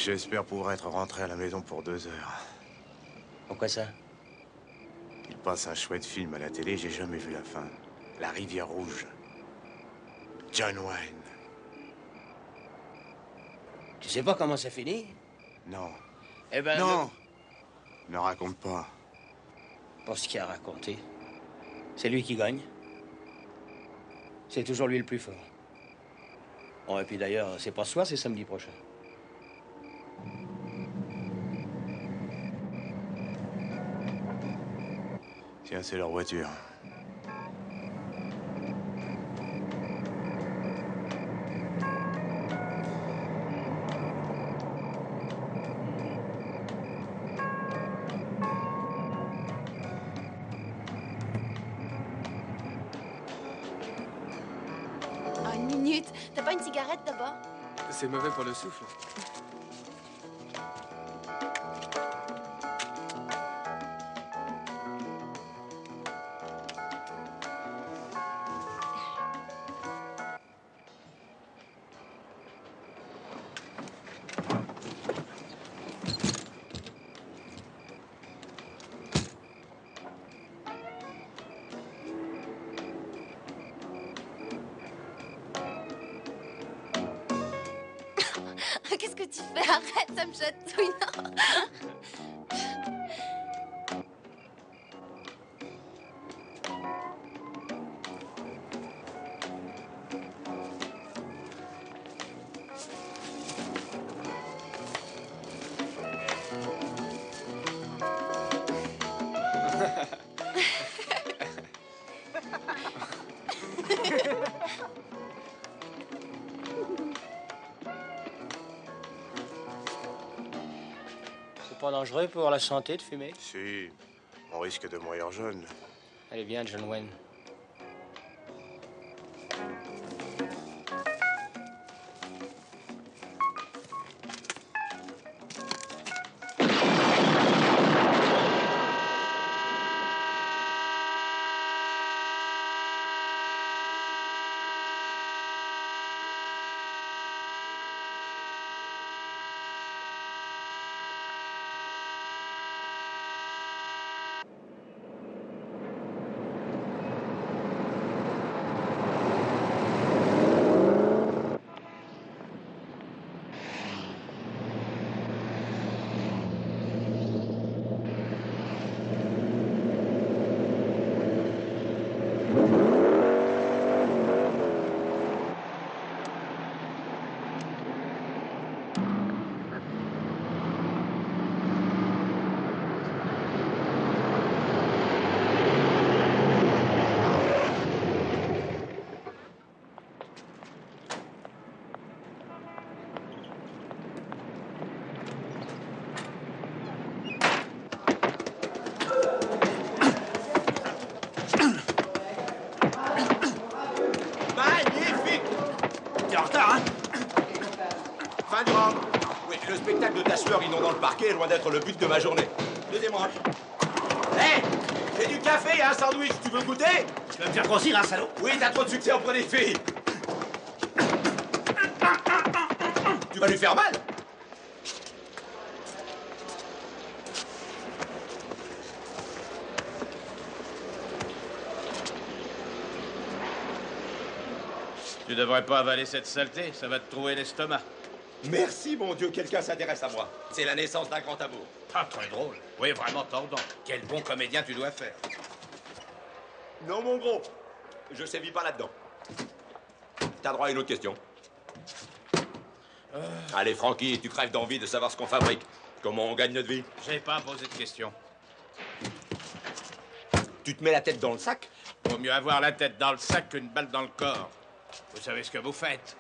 J'espère pouvoir être rentré à la maison pour 2 heures. Pourquoi ça? Il passe un chouette film à la télé, j'ai jamais vu la fin. La rivière rouge. John Wayne. Tu sais pas comment ça finit? Non. Eh ben... Non! Ne raconte pas. Pour ce qu'il a raconté, c'est lui qui gagne. C'est toujours lui le plus fort. Bon, et puis d'ailleurs, c'est pas ce soir, c'est samedi prochain. Tiens, c'est leur voiture. Oh, une minute. T'as pas une cigarette d'abord? C'est mauvais pour le souffle. Qu'est-ce que tu fais? Arrête, ça me chatouille, non. C'est pas dangereux pour la santé de fumer? Si, on risque de mourir jeune. Allez, viens, John Wayne. Le spectacle de ta sueur inondant le parquet est loin d'être le but de ma journée. Deuxième manche. Hé, j'ai du café et un sandwich, tu veux goûter? Tu vas me faire grossir, hein, salaud? Oui, t'as trop de succès auprès des filles. Tu vas lui faire mal? Tu devrais pas avaler cette saleté, ça va te trouver l'estomac. Merci, mon Dieu, quelqu'un s'intéresse à moi. C'est la naissance d'un grand amour. Pas très drôle. Oui, vraiment tordant. Quel bon comédien tu dois faire. Non, mon gros, je sévis pas là-dedans. T'as droit à une autre question. Allez, Francky, tu crèves d'envie de savoir ce qu'on fabrique. Comment on gagne notre vie? J'ai pas posé de questions. Tu te mets la tête dans le sac? Vaut mieux avoir la tête dans le sac qu'une balle dans le corps. Vous savez ce que vous faites.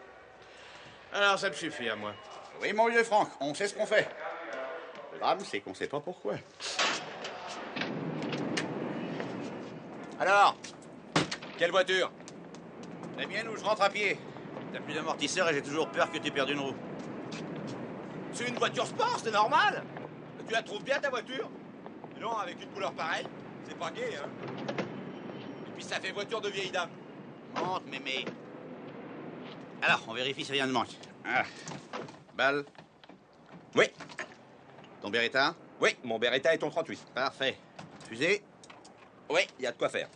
Alors, ça me suffit à moi. Oui, mon vieux Franck, on sait ce qu'on fait. Le drame, c'est qu'on sait pas pourquoi. Alors, quelle voiture? La mienne ou je rentre à pied. T'as plus d'amortisseur et j'ai toujours peur que t'aies perdu une roue. C'est une voiture sport, c'est normal. Tu la trouves bien, ta voiture? Non, avec une couleur pareille, c'est pas gai, hein. Et puis ça fait voiture de vieille dame. Monte, mémé. Alors, on vérifie si rien ne manque. Ah. Balle. Oui. Ton Beretta? Oui, mon Beretta et ton 38. Parfait. Fusée? Oui, il y a de quoi faire.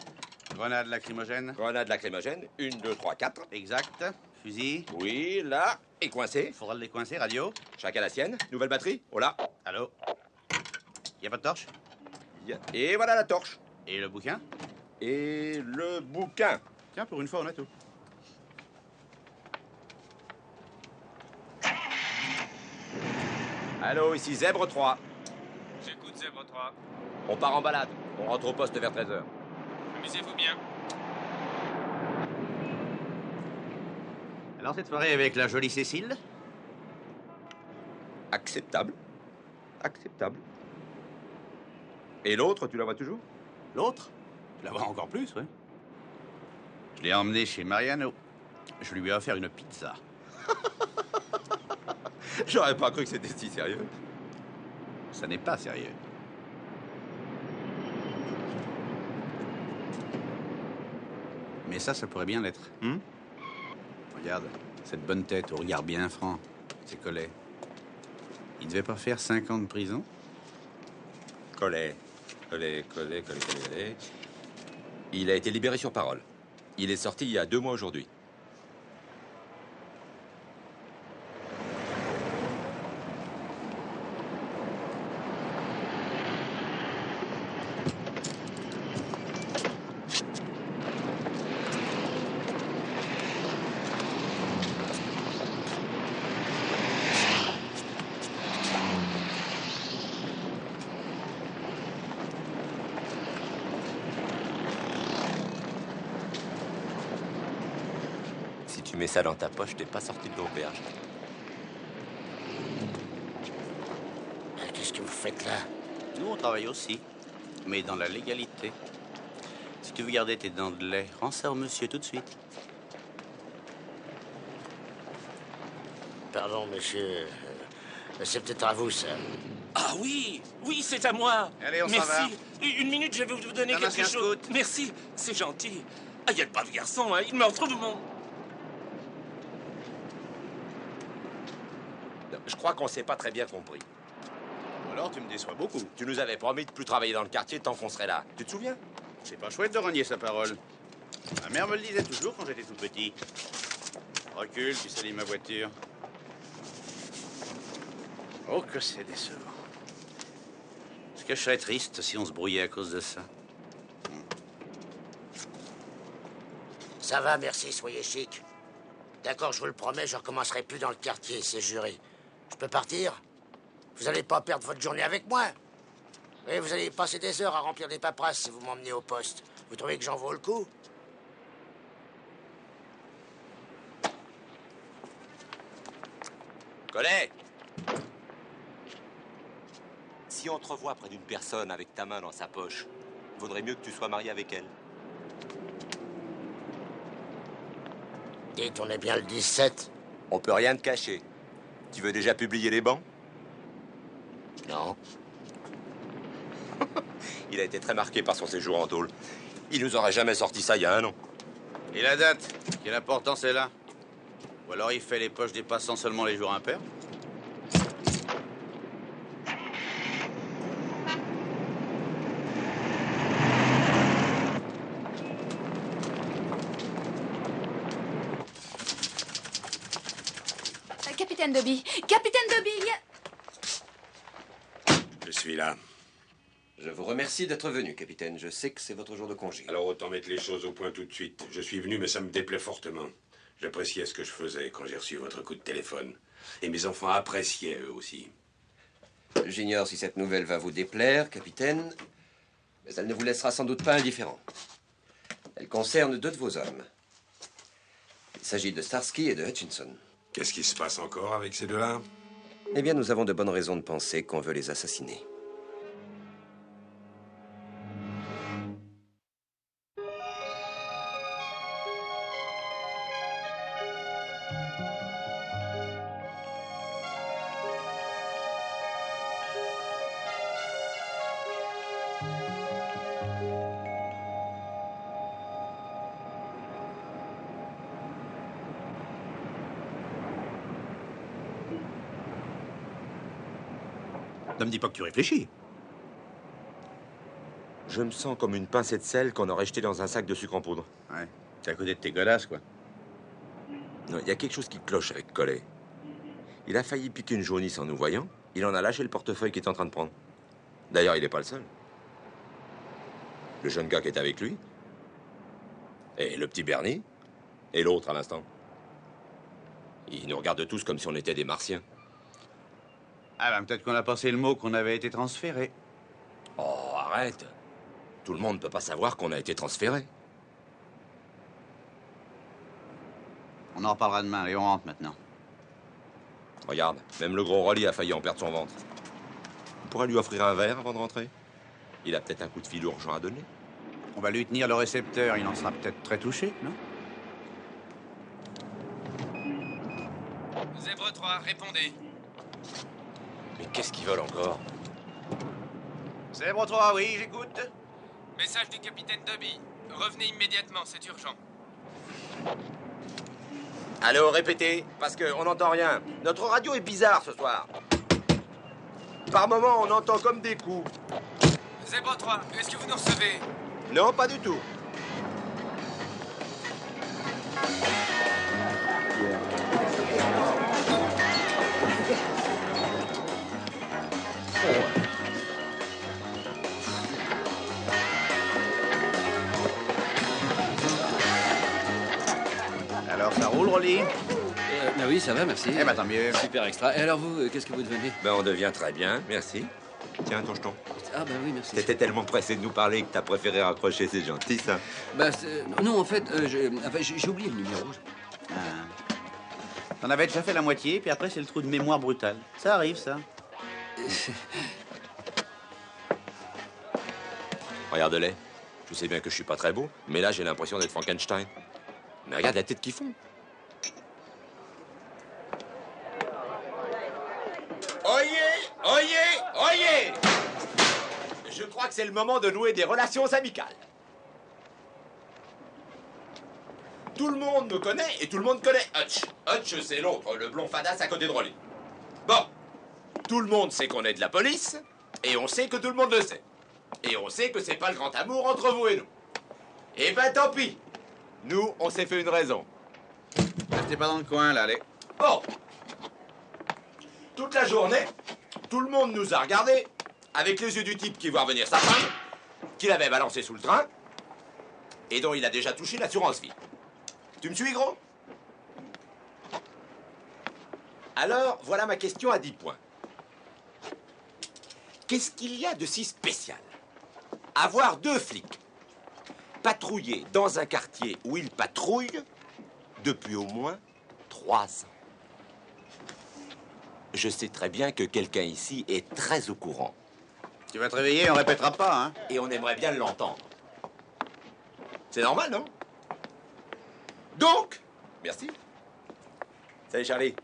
Grenade lacrymogène? Grenade lacrymogène, 1, 2, 3, 4. Exact. Fusil? Oui, là, et coincé. Faudra le décoincer. Radio? Chacun la sienne. Nouvelle batterie. Oh là. Allô? Y a pas de torche? Et voilà la torche. Et le bouquin? Et le bouquin. Tiens, pour une fois, on a tout. Allô, ici Zèbre 3. J'écoute Zèbre 3. On part en balade. On rentre au poste vers 13h. Amusez-vous bien. Alors, cette soirée avec la jolie Cécile? Acceptable. Acceptable. Et l'autre, tu la vois toujours? L'autre? Je la vois encore plus, oui. Je l'ai emmené chez Mariano. Je lui ai offert une pizza. J'aurais pas cru que c'était si sérieux. Ça n'est pas sérieux. Mais ça pourrait bien l'être. Regarde, cette bonne tête, au regard bien franc. C'est Collet. Il devait pas faire 5 ans de prison? Collet. Il a été libéré sur parole. Il est sorti il y a 2 mois aujourd'hui. Si tu mets ça dans ta poche, t'es pas sorti de l'auberge. Qu'est-ce que vous faites là? Nous, on travaille aussi, mais dans la légalité. Si tu veux garder tes dents de lait, rends ça au monsieur tout de suite. Pardon, monsieur. C'est peut-être à vous, ça. Ah oui, oui, c'est à moi. Allez, on s'en Merci. Une minute, je vais vous donner Un quelque ancien chose. scout. Merci, c'est gentil. Ah, il y a le brave garçon, hein. Il meurt trop de monde. Je crois qu'on s'est pas très bien compris. Alors, tu me déçois beaucoup. Tu nous avais promis de plus travailler dans le quartier tant qu'on serait là. Tu te souviens? C'est pas chouette de renier sa parole. Ma mère me le disait toujours quand j'étais tout petit. Recule, tu salis ma voiture. Oh, que c'est décevant. Est-ce que je serais triste si on se brouillait à cause de ça? Ça va, merci, soyez chic. D'accord, je vous le promets, je recommencerai plus dans le quartier, c'est juré. Je peux partir? Vous allez pas perdre votre journée avec moi? Oui, vous allez passer des heures à remplir des paperasses si vous m'emmenez au poste. Vous trouvez que j'en vaux le coup? Collet! Si on te revoit près d'une personne avec ta main dans sa poche, vaudrait mieux que tu sois marié avec elle. Dites, on est bien le 17? On peut rien te cacher. Tu veux déjà publier les bancs? Non. Il a été très marqué par son séjour en tôle. Il nous aurait jamais sorti ça il y a 1 an. Et la date? Quelle importance est là? Ou alors il fait les poches des passants seulement les jours impairs? Capitaine Dobby! Capitaine Dobby! Je suis là. Je vous remercie d'être venu, capitaine. Je sais que c'est votre jour de congé. Alors autant mettre les choses au point tout de suite. Je suis venu, mais ça me déplaît fortement. J'appréciais ce que je faisais quand j'ai reçu votre coup de téléphone. Et mes enfants appréciaient eux aussi. J'ignore si cette nouvelle va vous déplaire, capitaine. Mais elle ne vous laissera sans doute pas indifférent. Elle concerne 2 de vos hommes. Il s'agit de Starsky et de Hutchinson. Qu'est-ce qui se passe encore avec ces deux-là? Eh bien, nous avons de bonnes raisons de penser qu'on veut les assassiner. Ne me dis pas que tu réfléchis. Je me sens comme une pincée de sel qu'on aurait jeté dans un sac de sucre en poudre. Ouais. T'es à côté de tes godasses, quoi. Il y a quelque chose qui cloche avec Collet. Il a failli piquer une jaunisse en nous voyant. Il en a lâché le portefeuille qu'il est en train de prendre. D'ailleurs, il n'est pas le seul. Le jeune gars qui est avec lui. Et le petit Bernie. Et l'autre à l'instant. Ils nous regardent tous comme si on était des martiens. Ah ben peut-être qu'on a passé le mot qu'on avait été transféré. Oh, arrête. Tout le monde ne peut pas savoir qu'on a été transféré. On en reparlera demain. Allez, on rentre maintenant. Regarde, même le gros Rolly a failli en perdre son ventre. On pourrait lui offrir un verre avant de rentrer. Il a peut-être un coup de fil urgent à donner. On va lui tenir le récepteur. Il en sera peut-être très touché, non? Zèbre 3, répondez. Mais qu'est-ce qu'ils veulent encore? Zèbre 3, oui, j'écoute. Message du capitaine Dobby. Revenez immédiatement, c'est urgent. Allô, répétez, parce qu'on n'entend rien. Notre radio est bizarre ce soir. Par moments, on entend comme des coups. Zèbre 3, est-ce que vous nous recevez? Non, pas du tout. Alors, ça roule, Rolly? Ben oui, ça va, merci. Eh ben, tant mieux. Super extra. Et alors vous, qu'est-ce que vous devenez? Ben, on devient très bien, merci. Tiens, ton jeton. Ah ben oui, merci. T'étais tellement pressé de nous parler que t'as préféré raccrocher, c'est gentil, ça. Bah, non, en fait, j'ai oublié le numéro. Ah. T'en avais déjà fait la moitié, puis après, c'est le trou de mémoire brutal. Ça arrive, ça. Regarde-les. Je sais bien que je suis pas très beau, mais là, j'ai l'impression d'être Frankenstein. Mais regarde la tête qu'ils font. Oyez! Oyez! Oyez! Je crois que c'est le moment de nouer des relations amicales. Tout le monde me connaît et tout le monde connaît Hutch. Hutch, c'est l'autre, le blond fadasse à côté de Rolly. Bon, tout le monde sait qu'on est de la police et on sait que tout le monde le sait. Et on sait que c'est pas le grand amour entre vous et nous. Eh ben tant pis. Nous, on s'est fait une raison. Restez pas dans le coin, là, allez. Bon. Toute la journée, tout le monde nous a regardés avec les yeux du type qui voit revenir sa femme, qu'il avait balancé sous le train et dont il a déjà touché l'assurance vie. Tu me suis, gros? Alors, voilà ma question à 10 points. Qu'est-ce qu'il y a de si spécial à voir 2 flics patrouiller dans un quartier où ils patrouillent depuis au moins 3 ans? Je sais très bien que quelqu'un ici est très au courant. Tu vas te réveiller, on répétera pas, hein? Et on aimerait bien l'entendre. C'est normal, non? Donc, merci. Salut, Charlie.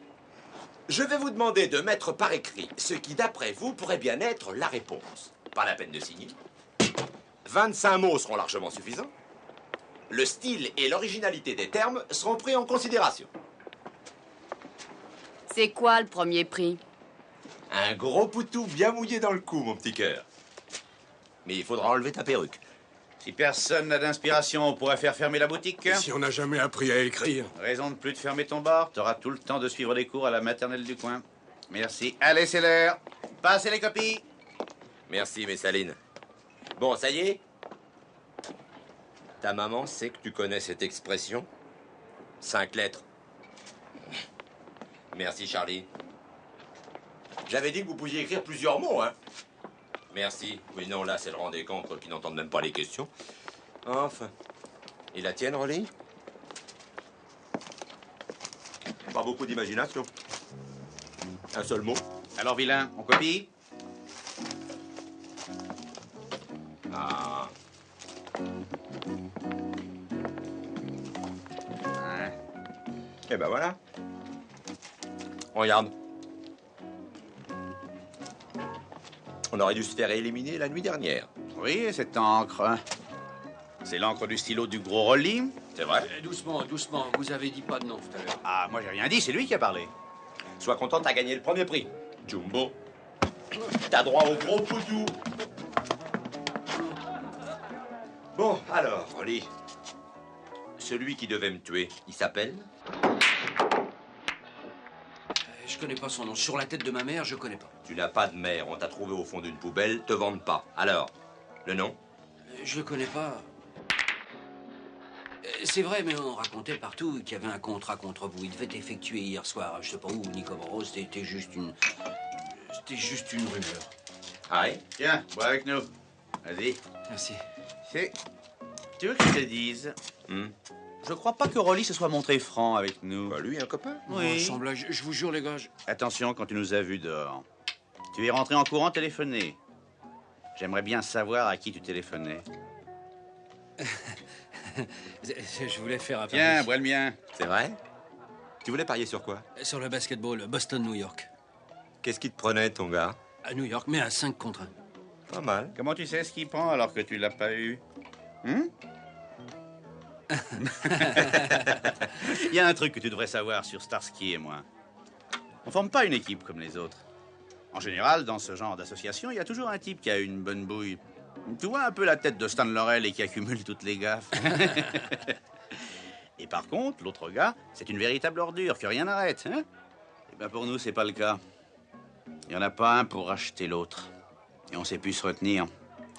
Je vais vous demander de mettre par écrit ce qui, d'après vous, pourrait bien être la réponse. Pas la peine de signer. 25 mots seront largement suffisants. Le style et l'originalité des termes seront pris en considération. C'est quoi le premier prix? Un gros poutou bien mouillé dans le cou, mon petit cœur. Mais il faudra enlever ta perruque. Si personne n'a d'inspiration, on pourrait faire fermer la boutique. Et si on n'a jamais appris à écrire? Raison de plus de fermer ton bar. T'auras tout le temps de suivre des cours à la maternelle du coin. Merci. Allez, c'est l'heure. Passez les copies. Merci, Messaline. Bon, ça y est? Ta maman sait que tu connais cette expression? 5 lettres. Merci, Charlie. J'avais dit que vous pouviez écrire plusieurs mots, hein? Merci. Oui, non, là, c'est le rang des cancres qui n'entendent même pas les questions. Enfin. Et la tienne, Rolly? Pas beaucoup d'imagination. Un seul mot. Alors, vilain, on copie? Ah. Hein? Eh ben voilà. Regarde. On aurait dû se faire éliminer la nuit dernière. Oui, cette encre. C'est l'encre du stylo du gros Rolly? C'est vrai? Doucement, doucement. Vous avez dit pas de nom tout à l'heure. Ah, moi j'ai rien dit, c'est lui qui a parlé. Sois content, t'as gagné le premier prix. Jumbo. T'as droit au gros poutou. Bon, alors, Rolly. Celui qui devait me tuer, il s'appelle? Je connais pas son nom. Sur la tête de ma mère, je connais pas. Tu n'as pas de mère, on t'a trouvé au fond d'une poubelle, te vendent pas. Alors, le nom? Je le connais pas. C'est vrai, mais on racontait partout qu'il y avait un contrat contre vous. Il devait être effectué hier soir. Je sais pas où, Nicoboro. C'était juste une rumeur. Ah ouais? Tiens, bois avec nous. Vas-y. Merci. Tu veux que je te dise? Je crois pas que Rolly se soit montré franc avec nous. Bah lui, un copain. Oui. Sans blague, je vous jure, les gars. Attention quand tu nous as vus dehors. Tu es rentré en courant téléphoner. J'aimerais bien savoir à qui tu téléphonais. Je voulais faire un Tiens, pari. bois le mien. C'est vrai? Tu voulais parier sur quoi? Sur le basketball, Boston-New York. Qu'est-ce qui te prenait, ton gars? À New York, mais à 5 contre 1. Pas mal. Comment tu sais ce qu'il prend alors que tu l'as pas eu? Il y a un truc que tu devrais savoir sur Starsky et moi. On forme pas une équipe comme les autres. En général, dans ce genre d'association, il y a toujours un type qui a une bonne bouille. Tu vois un peu la tête de Stan Laurel et qui accumule toutes les gaffes. Et par contre, l'autre gars, c'est une véritable ordure que rien n'arrête. Hein? Et ben pour nous, c'est pas le cas. Il n'y en a pas un pour racheter l'autre. Et on sait plus se retenir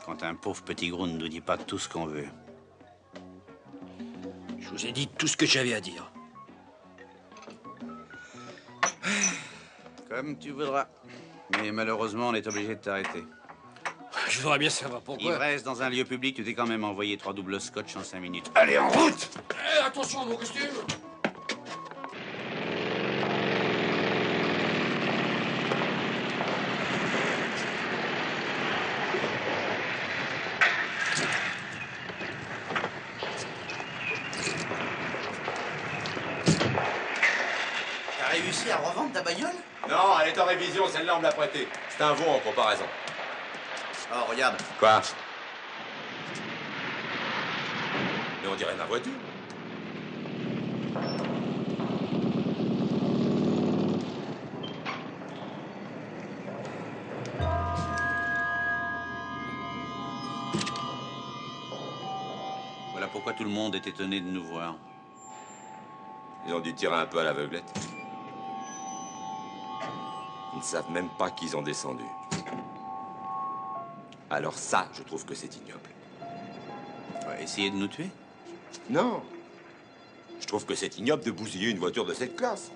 quand un pauvre petit gros ne nous dit pas tout ce qu'on veut. Je vous ai dit tout ce que j'avais à dire. Comme tu voudras. Mais malheureusement, on est obligé de t'arrêter. Je voudrais bien savoir pourquoi. Ivresse dans un lieu public, tu t'es quand même envoyé 3 doubles scotch en 5 minutes. Allez, en route! Attention à mon costume! T'as réussi à revendre ta bagnole? Non, elle est en révision, celle-là, on me l'a prêtée. C'est un veau en comparaison. Oh, regarde. Quoi? Mais on dirait ma voiture. Voilà pourquoi tout le monde est étonné de nous voir. Ils ont dû tirer un peu à l'aveuglette. Ils ne savent même pas qu'ils ont descendu. Alors ça, je trouve que c'est ignoble. Tu vas essayer de nous tuer? Non. Je trouve que c'est ignoble de bousiller une voiture de cette classe.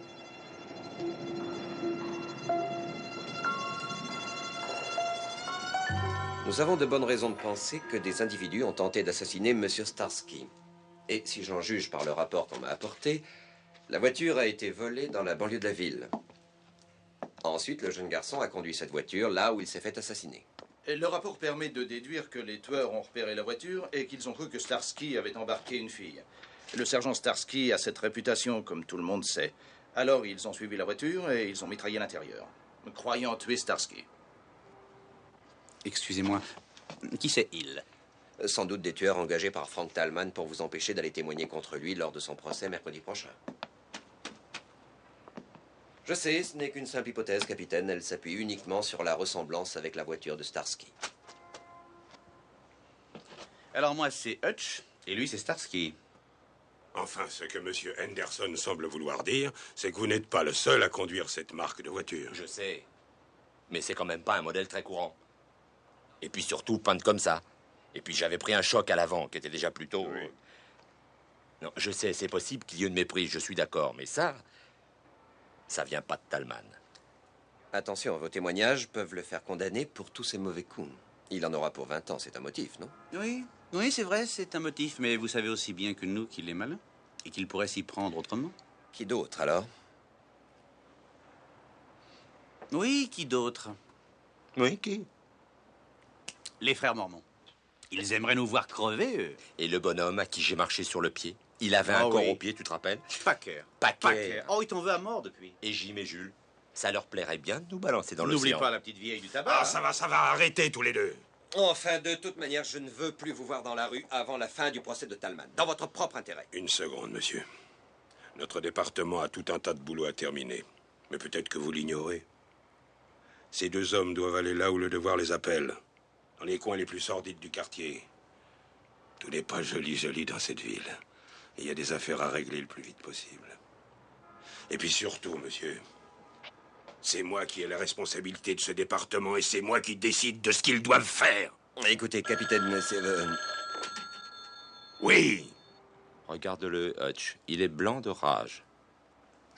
Nous avons de bonnes raisons de penser que des individus ont tenté d'assassiner Monsieur Starsky. Et si j'en juge par le rapport qu'on m'a apporté, la voiture a été volée dans la banlieue de la ville. Ensuite, le jeune garçon a conduit cette voiture là où il s'est fait assassiner. Et le rapport permet de déduire que les tueurs ont repéré la voiture et qu'ils ont cru que Starsky avait embarqué une fille. Le sergent Starsky a cette réputation, comme tout le monde sait. Alors, ils ont suivi la voiture et ils ont mitraillé l'intérieur, croyant tuer Starsky. Excusez-moi, qui c'est il? Sans doute des tueurs engagés par Frank Thalman pour vous empêcher d'aller témoigner contre lui lors de son procès mercredi prochain. Je sais, ce n'est qu'une simple hypothèse, capitaine. Elle s'appuie uniquement sur la ressemblance avec la voiture de Starsky. Alors moi, c'est Hutch, et lui, c'est Starsky. Enfin, ce que M. Henderson semble vouloir dire, c'est que vous n'êtes pas le seul à conduire cette marque de voiture. Je sais. Mais c'est quand même pas un modèle très courant. Et puis surtout, peinte comme ça. Et puis j'avais pris un choc à l'avant, qui était déjà plutôt... Oui. Non, je sais, c'est possible qu'il y ait une méprise, je suis d'accord. Mais ça vient pas de Thalman. Attention, vos témoignages peuvent le faire condamner pour tous ses mauvais coups. Il en aura pour 20 ans, c'est un motif, non? Oui, oui, c'est vrai, c'est un motif. Mais vous savez aussi bien que nous qu'il est malin et qu'il pourrait s'y prendre autrement. Qui d'autre, alors? Oui, qui d'autre? Oui, qui? Les frères Mormons. Ils aimeraient nous voir crever, eux. Et le bonhomme à qui j'ai marché sur le pied? Il avait un Oh, corps oui. au pied, tu te rappelles? Packer. Packer. Oh, il t'en veut à mort depuis. Et Jim et Jules. Ça leur plairait bien de nous balancer dans N'oublie l'océan. pas la petite vieille du tabac. Ah, ça va, arrêtez tous les deux. Enfin, de toute manière, je ne veux plus vous voir dans la rue avant la fin du procès de Talman. Dans votre propre intérêt. Une seconde, monsieur. Notre département a tout un tas de boulot à terminer. Mais peut-être que vous l'ignorez. Ces deux hommes doivent aller là où le devoir les appelle. Dans les coins les plus sordides du quartier. Tout n'est pas joli dans cette ville. Il y a des affaires à régler le plus vite possible. Et puis surtout, monsieur, c'est moi qui ai la responsabilité de ce département et c'est moi qui décide de ce qu'ils doivent faire. Écoutez, capitaine, c'est... Oui. Regarde-le, Hutch. Il est blanc de rage.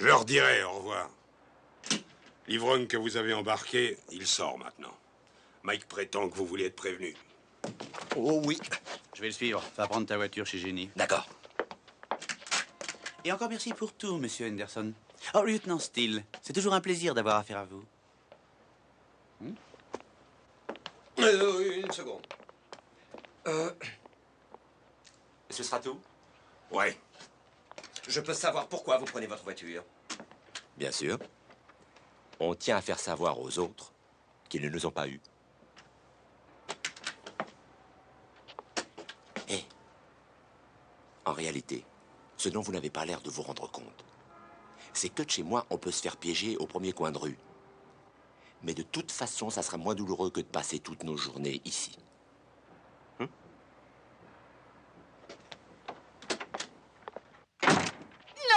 Je leur dirai au revoir. L'ivrogne que vous avez embarqué, il sort maintenant. Mike prétend que vous voulez être prévenu. Oh oui. Je vais le suivre. Va prendre ta voiture chez Jenny. D'accord. Et encore merci pour tout, monsieur Henderson. Oh, lieutenant Steele, c'est toujours un plaisir d'avoir affaire à vous. Une seconde. Ce sera tout? Ouais. Je peux savoir pourquoi vous prenez votre voiture? Bien sûr. On tient à faire savoir aux autres qu'ils ne nous ont pas eus. Et, en réalité, ce dont vous n'avez pas l'air de vous rendre compte, c'est que chez moi, on peut se faire piéger au premier coin de rue. Mais de toute façon, ça sera moins douloureux que de passer toutes nos journées ici.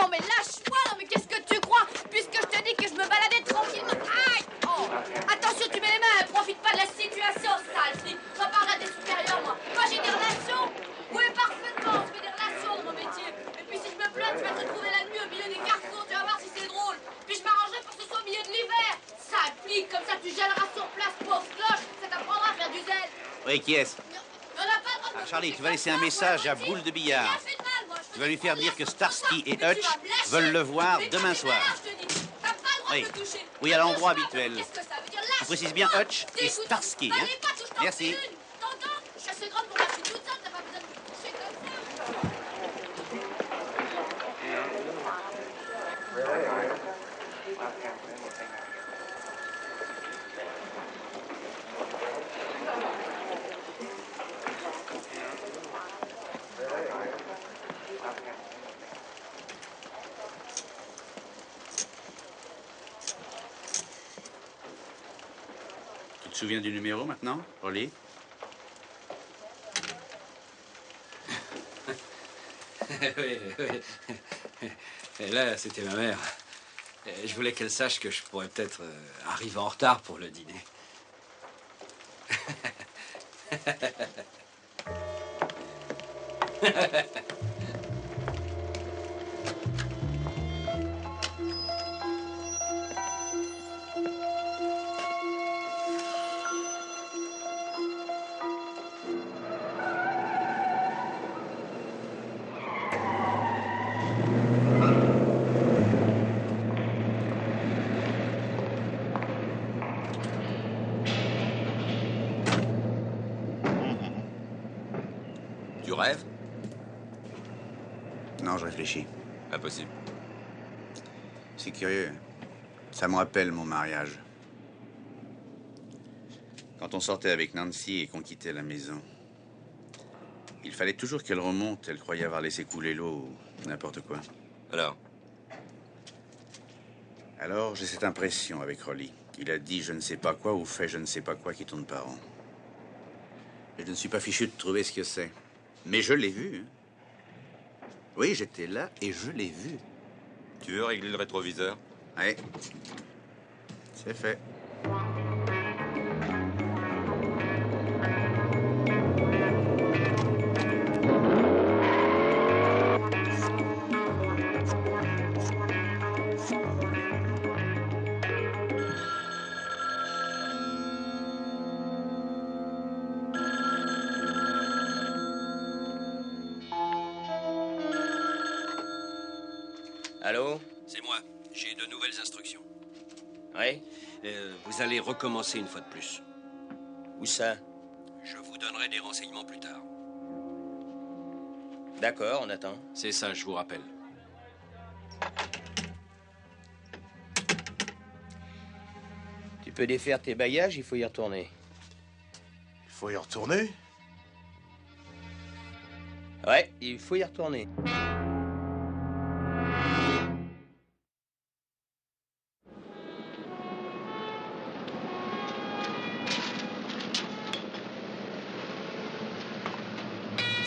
Non mais lâche-moi, non mais qu'est-ce que tu crois? Puisque je te dis que je me baladais tranquillement. Aïe! Oh! Attention, tu mets les mains, profite pas de la situation, sale flic. J'en parle à tes supérieurs, moi. Moi j'ai des relations. Oui, parfaitement, je fais des relations dans mon métier. Et puis si je me plains, tu vas te retrouver la nuit au milieu des carrefours, tu vas voir si c'est drôle. Puis je m'arrangerai pour que ce soit au milieu de l'hiver. Sale flic, comme ça tu gèleras sur place, pauvre cloche. Ça t'apprendra à faire du zèle. Oui, qui est-ce? On n'a pas le droit de Ah, Charlie, tu vas laisser un message à Boule de Billard. Tu vas lui faire dire que Starsky et Hutch veulent le voir demain soir. Oui, oui, à l'endroit habituel. Tu précises bien Hutch et Starsky, hein? Merci. Je suis assez grande pour marcher toute seule, t'as pas besoin de me toucher comme ça. Tu te souviens du numéro maintenant, Rolly? Oui, oui. Et là, c'était ma mère. Et je voulais qu'elle sache que je pourrais peut-être arriver en retard pour le dîner. Tu rêves? Non, je réfléchis. Impossible. C'est curieux. Ça me rappelle mon mariage. Quand on sortait avec Nancy et qu'on quittait la maison, il fallait toujours qu'elle remonte. Elle croyait avoir laissé couler l'eau ou n'importe quoi. Alors, j'ai cette impression avec Rolly. Il a dit je ne sais pas quoi ou fait je ne sais pas quoi qui tourne par an. Et je ne suis pas fichu de trouver ce que c'est. Mais je l'ai vu. Hein. Oui, j'étais là et je l'ai vu. Tu veux régler le rétroviseur? Oui. C'est fait. J'ai de nouvelles instructions. Oui? Vous allez recommencer une fois de plus. Où ça? Je vous donnerai des renseignements plus tard. D'accord, on attend. C'est ça, je vous rappelle. Tu peux défaire tes bagages, il faut y retourner. Il faut y retourner? Ouais, il faut y retourner.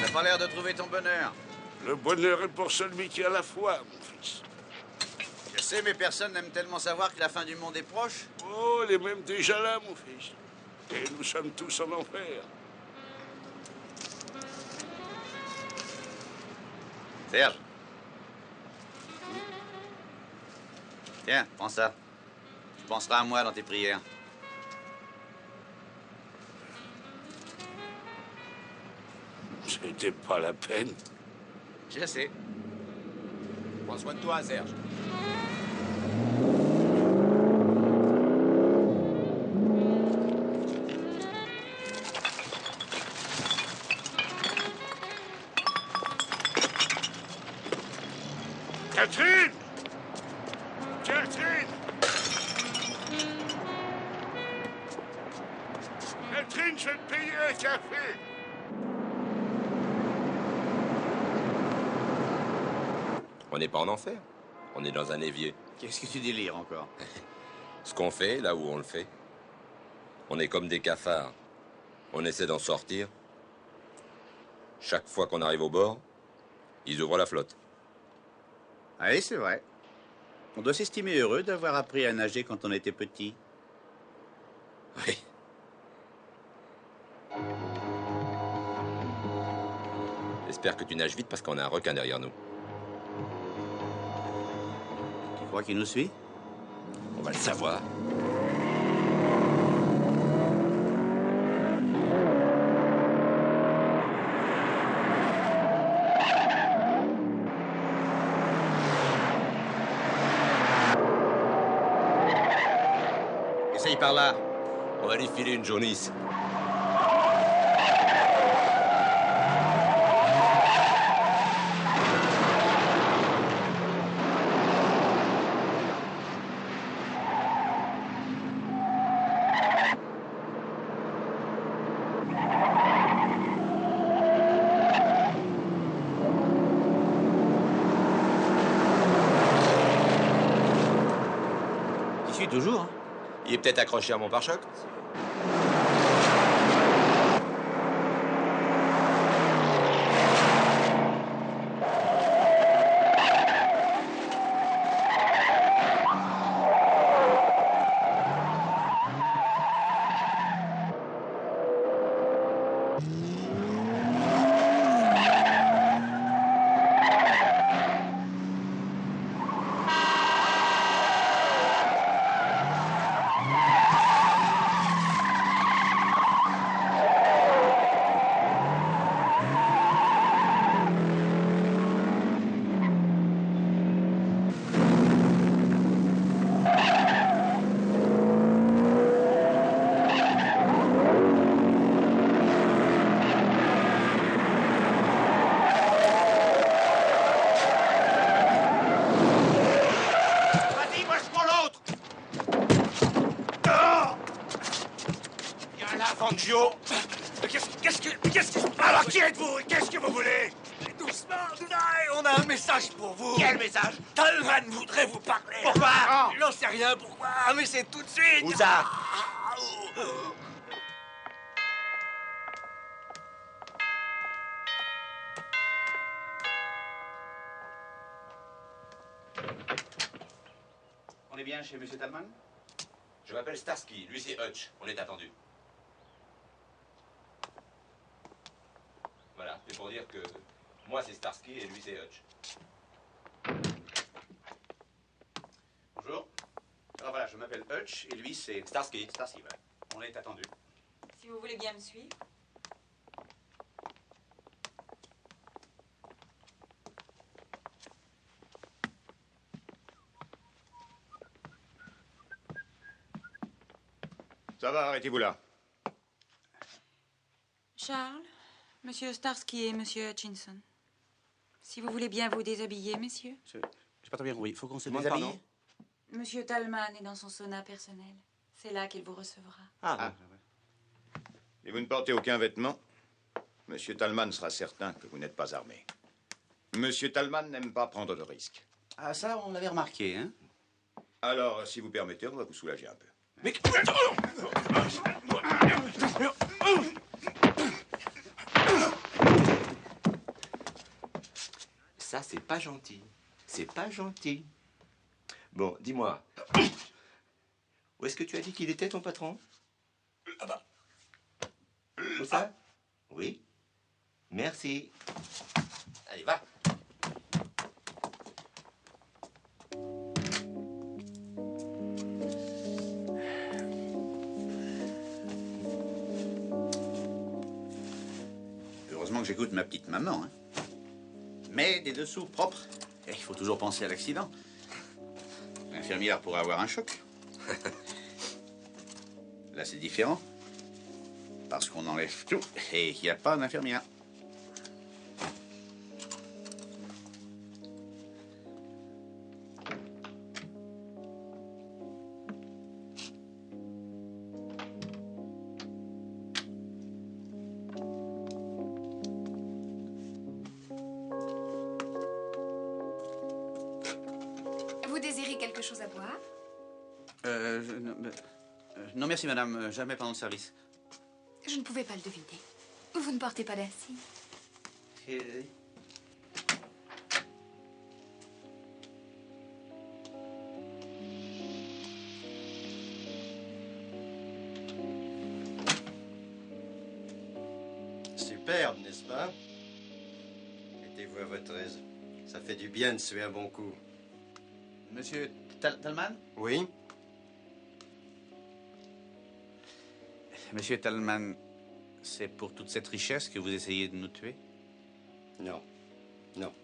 T'as pas l'air de trouver ton bonheur. Le bonheur est pour celui qui a la foi, mon fils. Je sais, mais personne n'aime tellement savoir que la fin du monde est proche. Oh, elle est même déjà là, mon fils. Et nous sommes tous en enfer. Serge. Tiens, prends ça. Tu penseras à moi dans tes prières. C'était pas la peine. Je sais. Prends soin de toi, Serge. Catherine! Catherine! Catherine, je vais te payer un café! On n'est pas en enfer. On est dans un évier. Qu'est-ce que tu délires encore? Ce qu'on fait, là où on le fait. On est comme des cafards. On essaie d'en sortir. Chaque fois qu'on arrive au bord, ils ouvrent la flotte. Oui, c'est vrai. On doit s'estimer heureux d'avoir appris à nager quand on était petit. Oui. J'espère que tu nages vite parce qu'on a un requin derrière nous. Tu crois qu'il nous suit? On va le savoir. Essaye par là. On va lui filer une jaunisse. Tu suis toujours, hein? Il est peut-être accroché à mon pare-choc. Vas-y, moi je prends l'autre. Oh viens là, Fangio. Qu'est-ce que... Alors, qui êtes-vous? Qu'est-ce que vous voulez? Doucement, on a un message pour vous. Quel message? Talman voudrait vous parler. Pourquoi? J'en sais rien pourquoi, mais c'est tout de suite. Où ça? On est bien chez Monsieur Talman? Je m'appelle Starsky, lui c'est Hutch. On est attendu. Voilà, c'est pour dire que moi c'est Starsky et lui c'est Hutch. Bonjour. Alors voilà, je m'appelle Hutch et lui c'est... Starsky. Starsky, voilà. On est attendu. Si vous voulez bien me suivre. Ça va, arrêtez-vous là. Charles, Monsieur Starsky et Monsieur Hutchinson. Si vous voulez bien vous déshabiller, messieurs. J'ai pas très bien compris. Il faut qu'on se Comment, déshabille. pardon? Monsieur Talman est dans son sauna personnel. C'est là qu'il vous recevra. Ah. Et vous ne portez aucun vêtement? Monsieur Talman sera certain que vous n'êtes pas armé. Monsieur Talman n'aime pas prendre de risques. Ah, ça, on l'avait remarqué, hein? Alors, si vous permettez, on va vous soulager un peu. Mais... Ça, c'est pas gentil. C'est pas gentil. Bon, dis-moi. Où est-ce que tu as dit qu'il était, ton patron? Là-bas. Où ça? Oui. Merci. Allez, va. Heureusement que j'écoute ma petite maman, hein. Mais des dessous propres. Et il faut toujours penser à l'accident. L'infirmière pourrait avoir un choc. Là, c'est différent. Parce qu'on enlève tout et il n'y a pas d'infirmière. Vous désirez quelque chose à boire? Non, merci, madame. Jamais pendant le service. Je ne pouvais pas le deviner. Vous ne portez pas d'insigne. Superbe, n'est-ce pas? Mettez-vous à votre aise. Ça fait du bien de suer un bon coup. Monsieur Talman? Oui? Monsieur Talman, c'est pour toute cette richesse que vous essayez de nous tuer? Non. Non.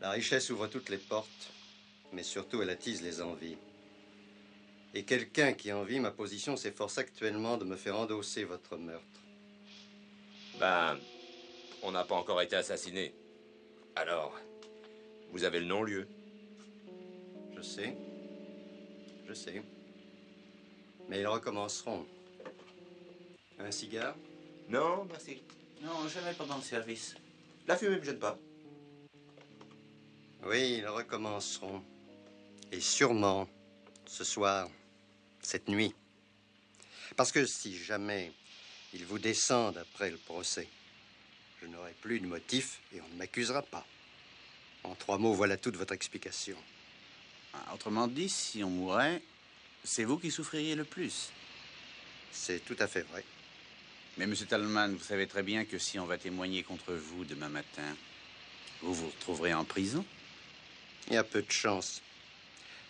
La richesse ouvre toutes les portes, mais surtout elle attise les envies. Et quelqu'un qui envie ma position s'efforce actuellement de me faire endosser votre meurtre. Ben, on n'a pas encore été assassiné. Alors, vous avez le non-lieu. Je sais. Je sais. Mais ils recommenceront. Un cigare? Non, merci. Non, jamais pendant le service. La fumée me gêne pas. Oui, ils recommenceront. Et sûrement, ce soir, cette nuit. Parce que si jamais ils vous descendent après le procès, je n'aurai plus de motif et on ne m'accusera pas. En 3 mots, voilà toute votre explication. Autrement dit, si on mourait, c'est vous qui souffririez le plus. C'est tout à fait vrai. Mais, monsieur Talman, vous savez très bien que si on va témoigner contre vous demain matin, vous vous retrouverez en prison. Il y a peu de chance.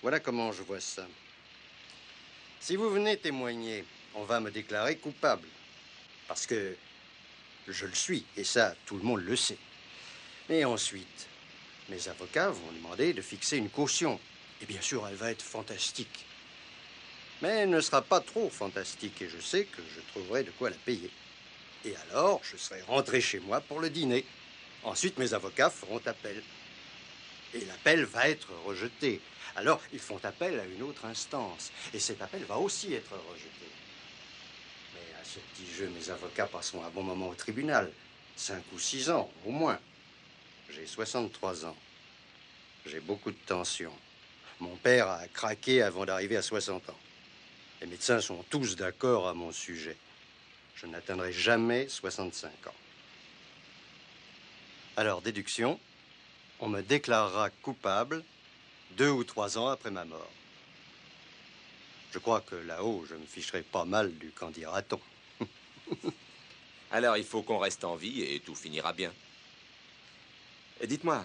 Voilà comment je vois ça. Si vous venez témoigner, on va me déclarer coupable. Parce que je le suis, et ça, tout le monde le sait. Et ensuite, mes avocats vont demander de fixer une caution. Et bien sûr, elle va être fantastique. Mais elle ne sera pas trop fantastique, et je sais que je trouverai de quoi la payer. Et alors, je serai rentré chez moi pour le dîner. Ensuite, mes avocats feront appel. Et l'appel va être rejeté. Alors, ils font appel à une autre instance. Et cet appel va aussi être rejeté. Mais à ce petit jeu, mes avocats passeront un bon moment au tribunal. 5 ou 6 ans, au moins. J'ai 63 ans. J'ai beaucoup de tension. Mon père a craqué avant d'arriver à 60 ans. Les médecins sont tous d'accord à mon sujet. Je n'atteindrai jamais 65 ans. Alors, déduction, on me déclarera coupable 2 ou 3 ans après ma mort. Je crois que là-haut, je me ficherai pas mal du qu'en dira-t-on. Alors, il faut qu'on reste en vie et tout finira bien. Et dites-moi,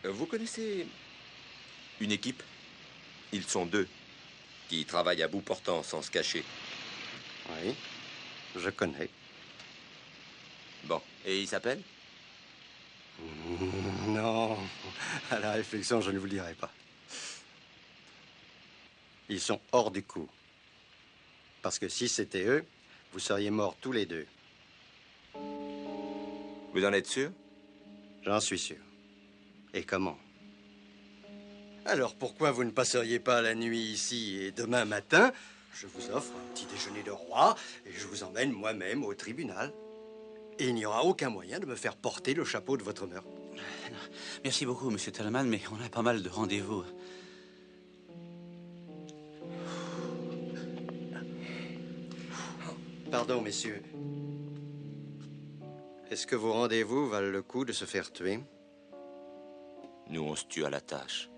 vous connaissez une équipe? Ils sont 2 qui travaillent à bout portant sans se cacher. Oui, je connais. Bon, et ils s'appellent? Non, à la réflexion, je ne vous le dirai pas. Ils sont hors du coup. Parce que si c'était eux, vous seriez morts tous les deux. Vous en êtes sûr? J'en suis sûr. Et comment? Alors pourquoi vous ne passeriez pas la nuit ici et demain matin, je vous offre un petit déjeuner de roi et je vous emmène moi-même au tribunal. Et il n'y aura aucun moyen de me faire porter le chapeau de votre meurtre. Merci beaucoup, monsieur Talman, mais on a pas mal de rendez-vous. Pardon, messieurs. Est-ce que vos rendez-vous valent le coup de se faire tuer? Nous, on se tue à la tâche.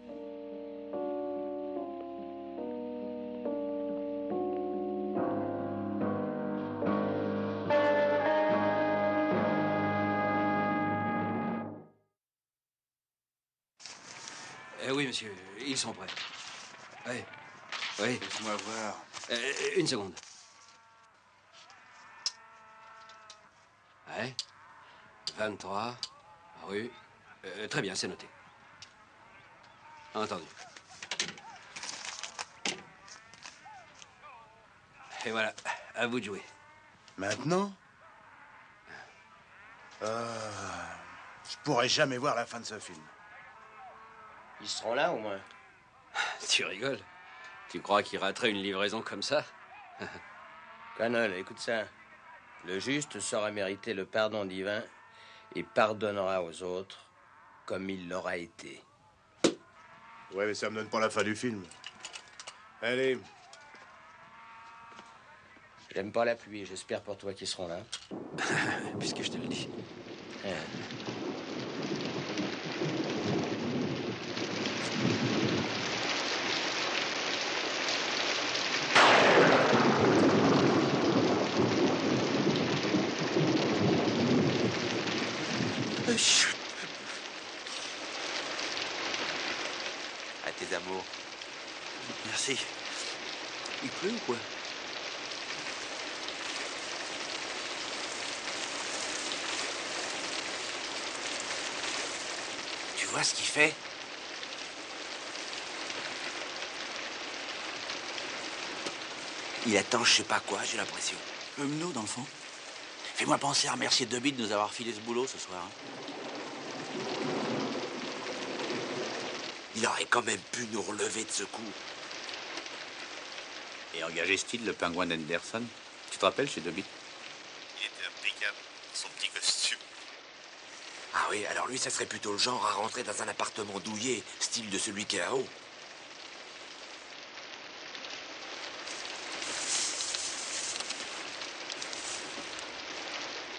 Oui, monsieur, ils sont prêts. Oui. Oui. Laisse-moi voir. Une seconde. Ouais. 23, rue. Très bien, c'est noté. Entendu. Et voilà, à vous de jouer. Maintenant? Je pourrais jamais voir la fin de ce film. Ils seront là, au moins. Tu rigoles? Tu crois qu'il raterait une livraison comme ça? Connell, écoute ça. Le juste saura mériter le pardon divin et pardonnera aux autres comme il l'aura été. Ouais, mais ça me donne pas la fin du film. Allez. J'aime pas la pluie, j'espère pour toi qu'ils seront là. Puisque je te le dis. À tes amours. Merci. Il pleut ou quoi? Tu vois ce qu'il fait? Il attend je sais pas quoi, j'ai l'impression. Comme nous, dans le fond. Fais-moi penser à remercier Dobby de nous avoir filé ce boulot ce soir. Il aurait quand même pu nous relever de ce coup. Et engager Steele, le pingouin d'Henderson. Tu te rappelles chez Dobby? Il était impeccable, son petit costume. Ah oui, alors lui, ça serait plutôt le genre à rentrer dans un appartement douillet, style de celui qui est là-haut.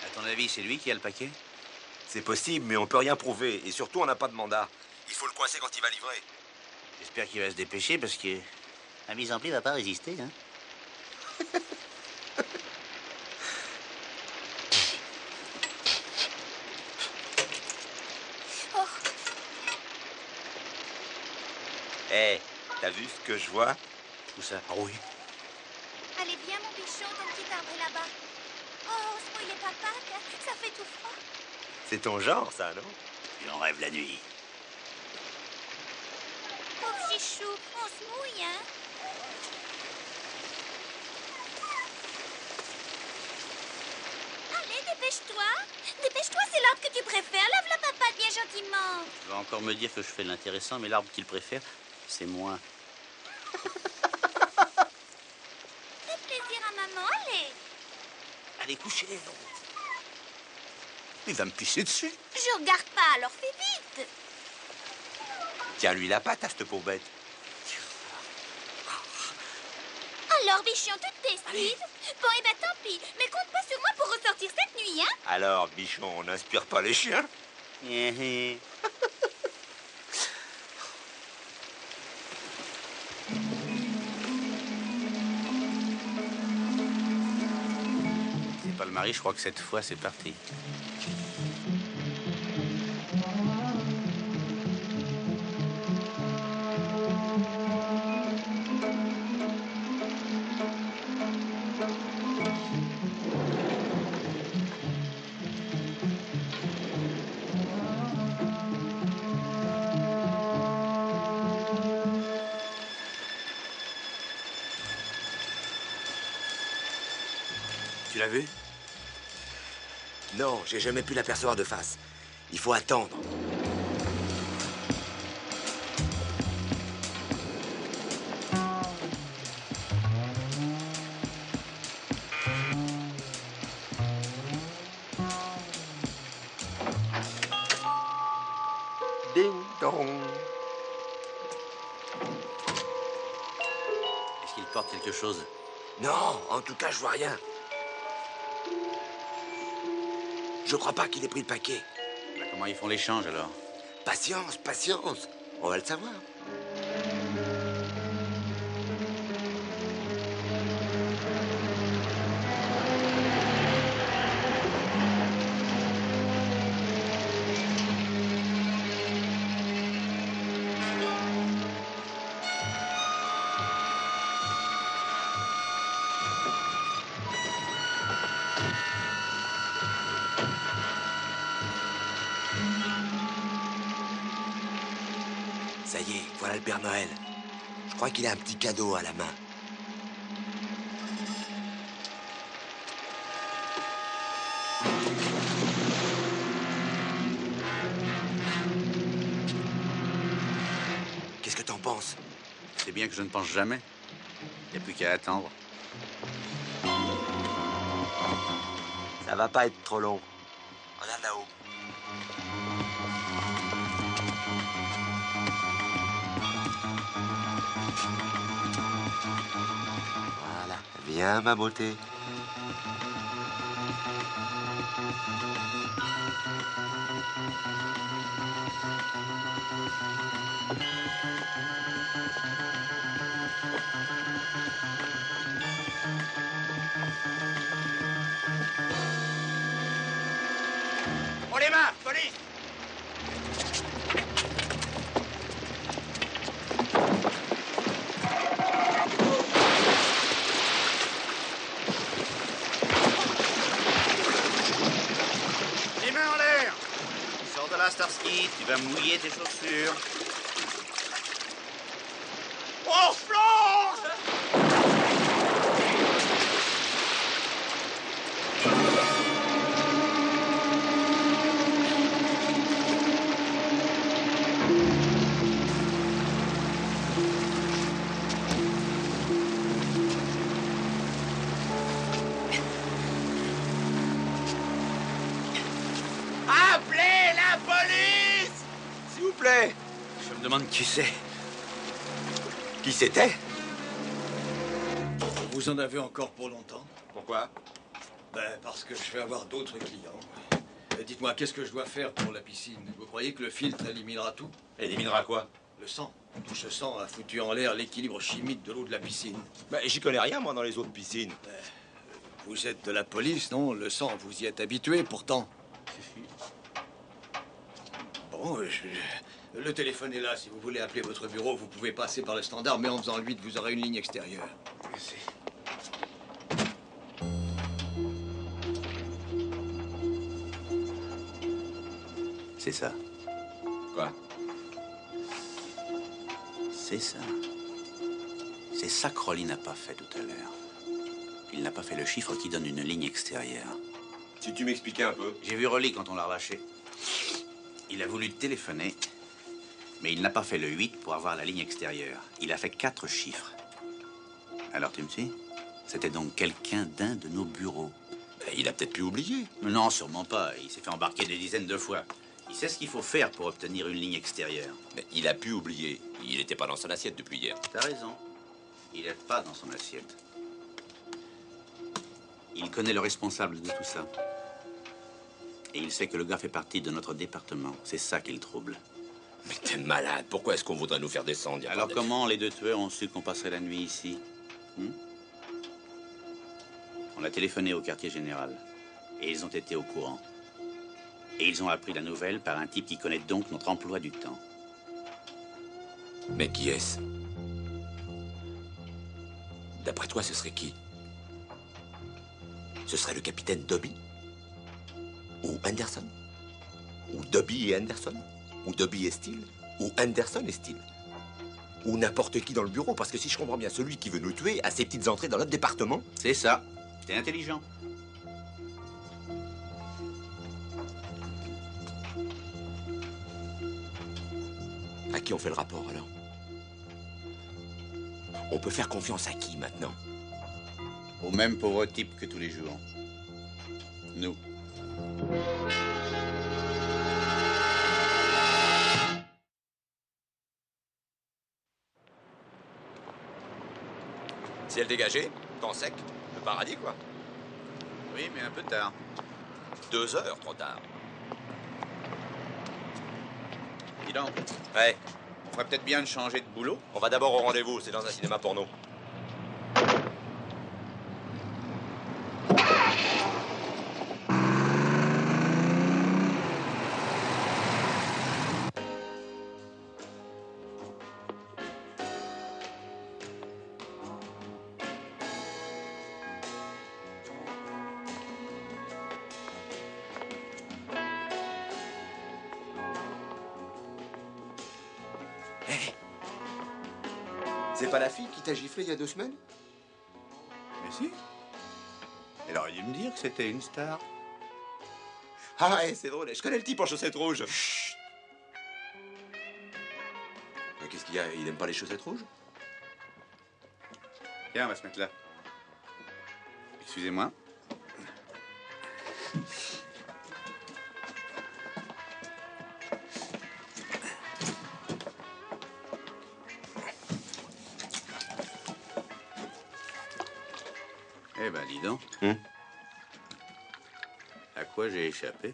À ton avis, c'est lui qui a le paquet? C'est possible, mais on peut rien prouver. Et surtout, on n'a pas de mandat. Il faut le coincer quand il va livrer. J'espère qu'il va se dépêcher parce que la mise en pli va pas résister, hein. Hé, t'as vu ce que je vois? Où ça? Ah oui. Allez, viens, mon bichon, ton petit arbre est là-bas. Oh, se mouille les papates, ça fait tout froid. C'est ton genre, ça, non? J'en rêve la nuit. Pauvre chichou, on se mouille, hein? Allez, dépêche-toi. Dépêche-toi, c'est l'arbre que tu préfères. Lave la papate bien gentiment. Tu vas encore me dire que je fais l'intéressant, mais l'arbre qu'il préfère, c'est moi. Fais plaisir à maman, allez. Allez, couchez. Il va me pisser dessus. Je regarde pas, alors fais vite. Tiens-lui la patte à cette pauvre bête. Alors, bichon, tu te décides? Bon, eh ben tant pis. Mais compte pas sur moi pour ressortir cette nuit, hein? Alors, bichon, on n'inspire pas les chiens? C'est pas le mari, je crois que cette fois, c'est parti. Tu l'as vu? Non, j'ai jamais pu l'apercevoir de face. Il faut attendre. Ding dong. Est-ce qu'il porte quelque chose? Non, en tout cas, je vois rien. Je crois pas qu'il ait pris le paquet. Bah, comment ils font l'échange, alors? Patience, patience. On va le savoir. Ça y est, voilà le Père Noël. Je crois qu'il a un petit cadeau à la main. Qu'est-ce que t'en penses? C'est bien que je ne pense jamais. Il n'y a plus qu'à attendre. Ça va pas être trop long. Regarde là-haut. Voilà. Viens, ma beauté. On les mains, police! Les mains en l'air! Sors de là, Starsky, tu vas mouiller tes chaussures. On plonge! Appelez la police! S'il vous plaît. Je me demande qui c'est. Qui c'était? Vous en avez encore pour longtemps? Pourquoi? Ben, parce que je vais avoir d'autres clients. Dites-moi, qu'est-ce que je dois faire pour la piscine? Vous croyez que le filtre éliminera tout? Éliminera quoi? Le sang. Tout ce sang a foutu en l'air l'équilibre chimique de l'eau de la piscine. Ben, j'y connais rien, moi, dans les autres piscines. Vous êtes de la police, non? Le sang, vous y êtes habitué, pourtant. Bon, le téléphone est là. Si vous voulez appeler votre bureau, vous pouvez passer par le standard, mais en faisant le 8, vous aurez une ligne extérieure. Merci. C'est ça. Quoi? C'est ça. C'est ça que Rolly n'a pas fait tout à l'heure. Il n'a pas fait le chiffre qui donne une ligne extérieure. Si tu m'expliquais un peu. J'ai vu Rolly quand on l'a relâché. Il a voulu téléphoner, mais il n'a pas fait le 8 pour avoir la ligne extérieure. Il a fait 4 chiffres. Alors tu me suis? C'était donc quelqu'un d'un de nos bureaux. Ben, il a peut-être pu oublier. Non, sûrement pas. Il s'est fait embarquer des dizaines de fois. Il sait ce qu'il faut faire pour obtenir une ligne extérieure. Mais il a pu oublier. Il n'était pas dans son assiette depuis hier. T'as raison. Il n'est pas dans son assiette. Il connaît le responsable de tout ça. Et il sait que le gars fait partie de notre département. C'est ça qui le trouble. Mais t'es malade. Pourquoi est-ce qu'on voudrait nous faire descendre? Alors comment les deux tueurs ont su qu'on passerait la nuit ici? On a téléphoné au quartier général. Et ils ont été au courant. Et ils ont appris la nouvelle par un type qui connaît donc notre emploi du temps. Mais qui est-ce? D'après toi, ce serait qui? Ce serait le capitaine Dobby? Ou Anderson? Ou Dobby et Anderson? Ou Dobby et Steele? Ou Anderson et Steele? Ou n'importe qui dans le bureau? Parce que si je comprends bien, celui qui veut nous tuer a ses petites entrées dans notre département. C'est ça. T'es intelligent. qui ont fait le rapport, alors? On peut faire confiance à qui, maintenant? Au même pauvre type que tous les jours. Nous. Ciel dégagé, temps sec, le paradis, quoi. Oui, mais un peu tard. 2 heures, trop tard. Dis donc. Ouais. On ferait peut-être bien de changer de boulot. On va d'abord au rendez-vous, c'est dans un cinéma porno. C'est pas la fille qui t'a giflé il y a 2 semaines? Mais si. Elle aurait dû me dire que c'était une star. Ah ouais, c'est drôle. Je connais le type en chaussettes rouges. Chut. Qu'est-ce qu'il y a? Il aime pas les chaussettes rouges? Tiens, on va se mettre là. Excusez-moi. Eh ben, dis donc. À quoi j'ai échappé?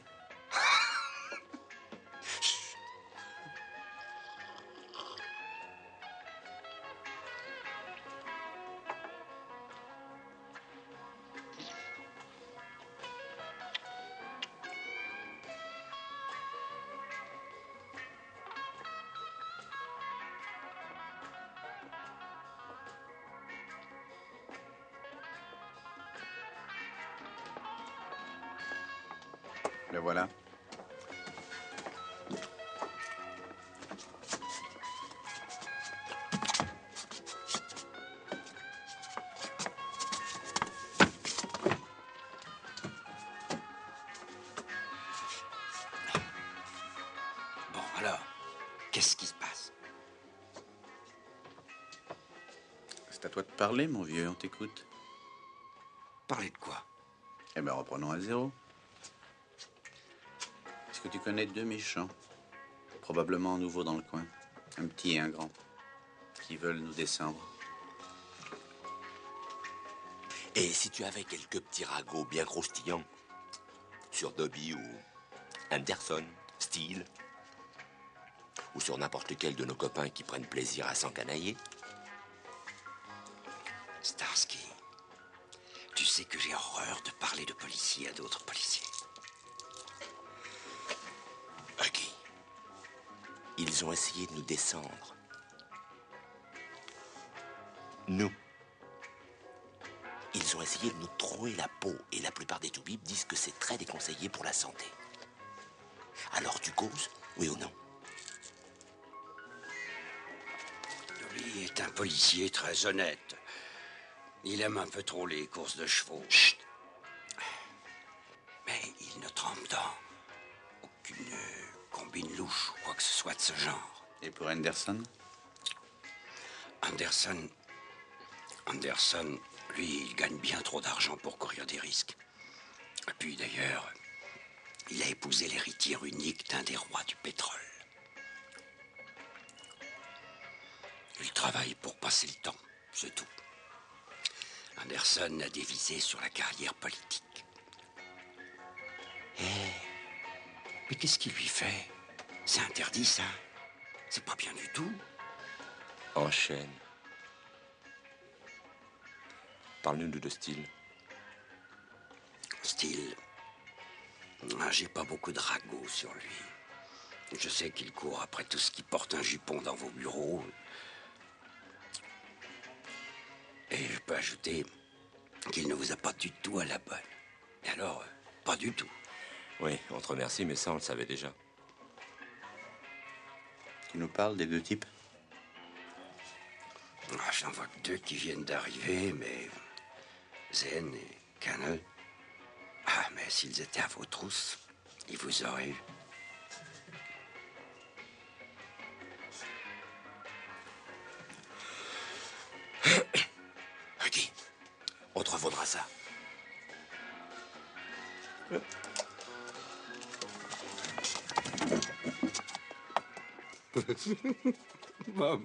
Le voilà. Bon, alors, qu'est-ce qui se passe? C'est à toi de parler, mon vieux, on t'écoute. Parler de quoi? Eh ben, reprenons à zéro. Est-ce que tu connais 2 méchants, probablement nouveaux dans le coin, un petit et un grand, qui veulent nous descendre? Et si tu avais quelques petits ragots bien croustillants sur Dobby ou Anderson, Steele, ou sur n'importe lequel de nos copains qui prennent plaisir à s'encanailler? Starsky, tu sais que j'ai horreur de parler de policiers à d'autres policiers. Ok. Ils ont essayé de nous descendre. Nous. Ils ont essayé de nous trouer la peau, et la plupart des toubibs disent que c'est très déconseillé pour la santé. Alors tu causes, oui ou non? Lui est un policier très honnête. Il aime un peu trop les courses de chevaux. Chut. Mais il ne trempe dans aucune combine louche ou quoi que ce soit de ce genre. Et pour Anderson? Anderson, lui, il gagne bien trop d'argent pour courir des risques. Et puis d'ailleurs, il a épousé l'héritière unique d'un des rois du pétrole. Il travaille pour passer le temps, c'est tout. Anderson a dévisé sur la carrière politique. Mais qu'est-ce qu'il lui fait? C'est interdit, ça. C'est pas bien du tout. Enchaîne. Parle-nous de Steele. Steele. J'ai pas beaucoup de ragots sur lui. Je sais qu'il court après tout ce qui porte un jupon dans vos bureaux. Et je peux ajouter qu'il ne vous a pas du tout à la bonne. Et alors, pas du tout. Oui, on te remercie, mais ça, on le savait déjà. Tu nous parles des 2 types? J'en vois que 2 qui viennent d'arriver, mais... Zen et Cannell. Ah, mais s'ils étaient à vos trousses, ils vous auraient eu. On te revaudra ça. Maman.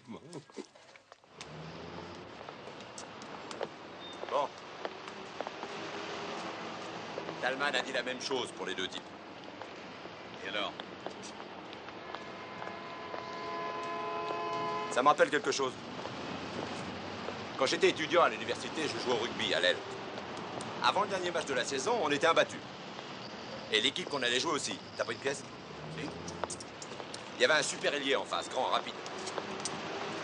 Bon. Talman a dit la même chose pour les deux types. Et alors? Ça me rappelle quelque chose. Quand j'étais étudiant à l'université, je jouais au rugby à l'aile. Avant le dernier match de la saison, on était imbattus. Et l'équipe qu'on allait jouer aussi. T'as pris une pièce? Si. Il y avait un super ailier en face, grand, rapide.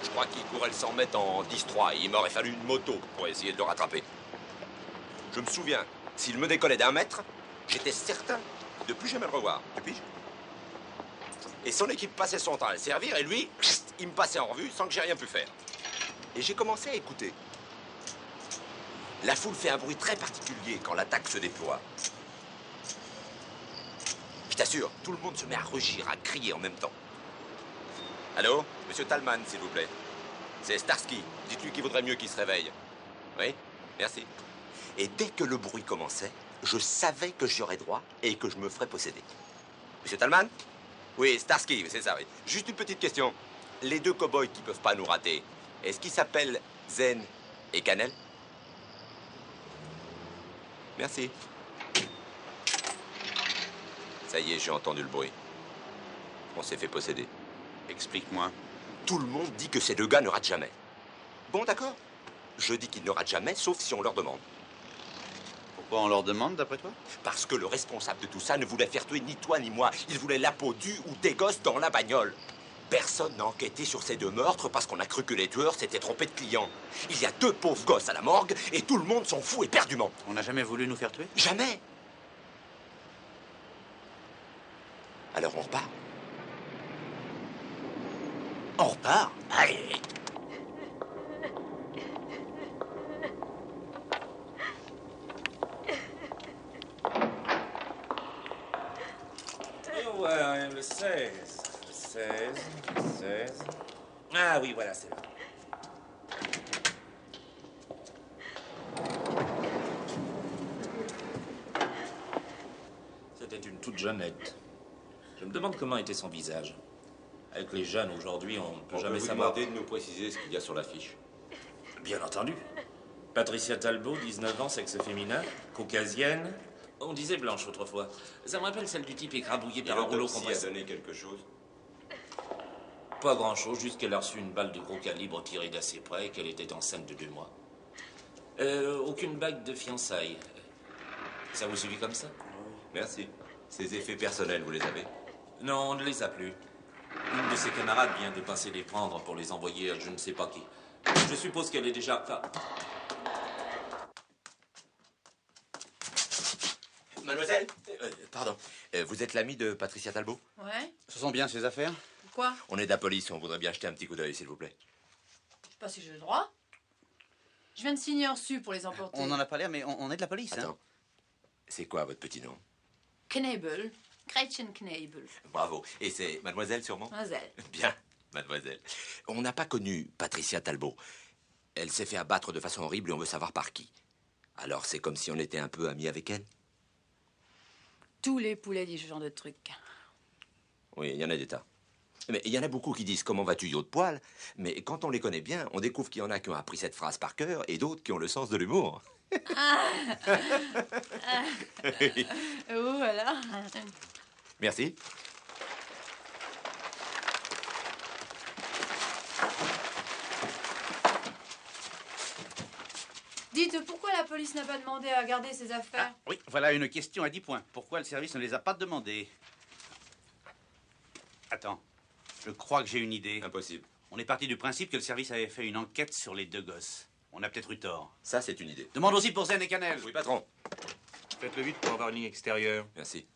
Je crois qu'il courait le 100 mètres en 10-3 et il m'aurait fallu une moto pour essayer de le rattraper. Je me souviens, s'il me décollait d'1 mètre, j'étais certain de plus jamais le revoir. Tu piges? Et son équipe passait son temps à le servir et lui, il me passait en revue sans que j'ai rien pu faire. Et j'ai commencé à écouter. La foule fait un bruit très particulier quand l'attaque se déploie. Je t'assure, tout le monde se met à rugir, à crier en même temps. Allô? Monsieur Talman, s'il vous plaît. C'est Starsky. Dites-lui qu'il vaudrait mieux qu'il se réveille. Oui? Merci. Et dès que le bruit commençait, je savais que j'y aurais droit et que je me ferais posséder. Monsieur Talman? Oui, Starsky, c'est ça, oui. Juste une petite question. Les deux cow-boys qui peuvent pas nous rater, est-ce qu'ils s'appellent Zen et Cannelle? Merci. Ça y est, j'ai entendu le bruit. On s'est fait posséder. Explique-moi. Tout le monde dit que ces deux gars ne ratent jamais. Bon, d'accord. Je dis qu'ils ne ratent jamais, sauf si on leur demande. Pourquoi on leur demande, d'après toi? Parce que le responsable de tout ça ne voulait faire tuer ni toi ni moi. Il voulait la peau du ou des gosses dans la bagnole. Personne n'a enquêté sur ces deux meurtres parce qu'on a cru que les tueurs s'étaient trompés de clients. Il y a 2 pauvres gosses à la morgue et tout le monde s'en fout éperdument. On n'a jamais voulu nous faire tuer? Jamais. Alors on repart. On repart? Allez. Et ouais, le 16. Le 16. Le 16. Ah oui, voilà, c'est là. C'était une toute jeunette. Je me demande comment était son visage. Avec les jeunes aujourd'hui, on ne peut jamais savoir. Demander de nous préciser ce qu'il y a sur l'affiche. Bien entendu. Patricia Talbot, 19 ans, sexe féminin, caucasienne. On disait blanche autrefois. Ça me rappelle celle du type écrabouillé par un rouleau compresseur. A donné quelque chose? Pas grand-chose, juste qu'elle a reçu une balle de gros calibre tirée d'assez près et qu'elle était enceinte de 2 mois. Aucune bague de fiançailles. Ça vous suffit comme ça? Merci. Ces effets personnels, vous les avez? Non, on ne les a plus. Une de ses camarades vient de passer les prendre pour les envoyer à je ne sais pas qui. Je suppose qu'elle est déjà... Enfin... Mademoiselle? Pardon. Vous êtes l'ami de Patricia Talbot? Ouais. Ce sont bien ses affaires? Quoi? On est de la police, on voudrait bien jeter un petit coup d'œil, s'il vous plaît. Je sais pas si j'ai le droit. Je viens de signer un reçu pour les emporter. On n'en a pas l'air, mais on est de la police. Attends. Hein? C'est quoi votre petit nom? Knebel. Gretchen Knebel. Bravo. Et c'est mademoiselle, sûrement? Mademoiselle. Bien, mademoiselle. On n'a pas connu Patricia Talbot. Elle s'est fait abattre de façon horrible et on veut savoir par qui. Alors c'est comme si on était un peu amis avec elle? Tous les poulets disent ce genre de trucs. Oui, il y en a des tas. Mais il y en a beaucoup qui disent « Comment vas-tu, yo de poil ?» Mais quand on les connaît bien, on découvre qu'il y en a qui ont appris cette phrase par cœur et d'autres qui ont le sens de l'humour. Oh, voilà. Merci. Dites, pourquoi la police n'a pas demandé à garder ses affaires? Oui, voilà une question à 10 points. Pourquoi le service ne les a pas demandées? Attends, je crois que j'ai une idée. Impossible. On est parti du principe que le service avait fait une enquête sur les 2 gosses. On a peut-être eu tort. Ça, c'est une idée. Demande aussi pour Zen et Cannelle. Oui, patron. Faites-le vite pour avoir une ligne extérieure. Merci.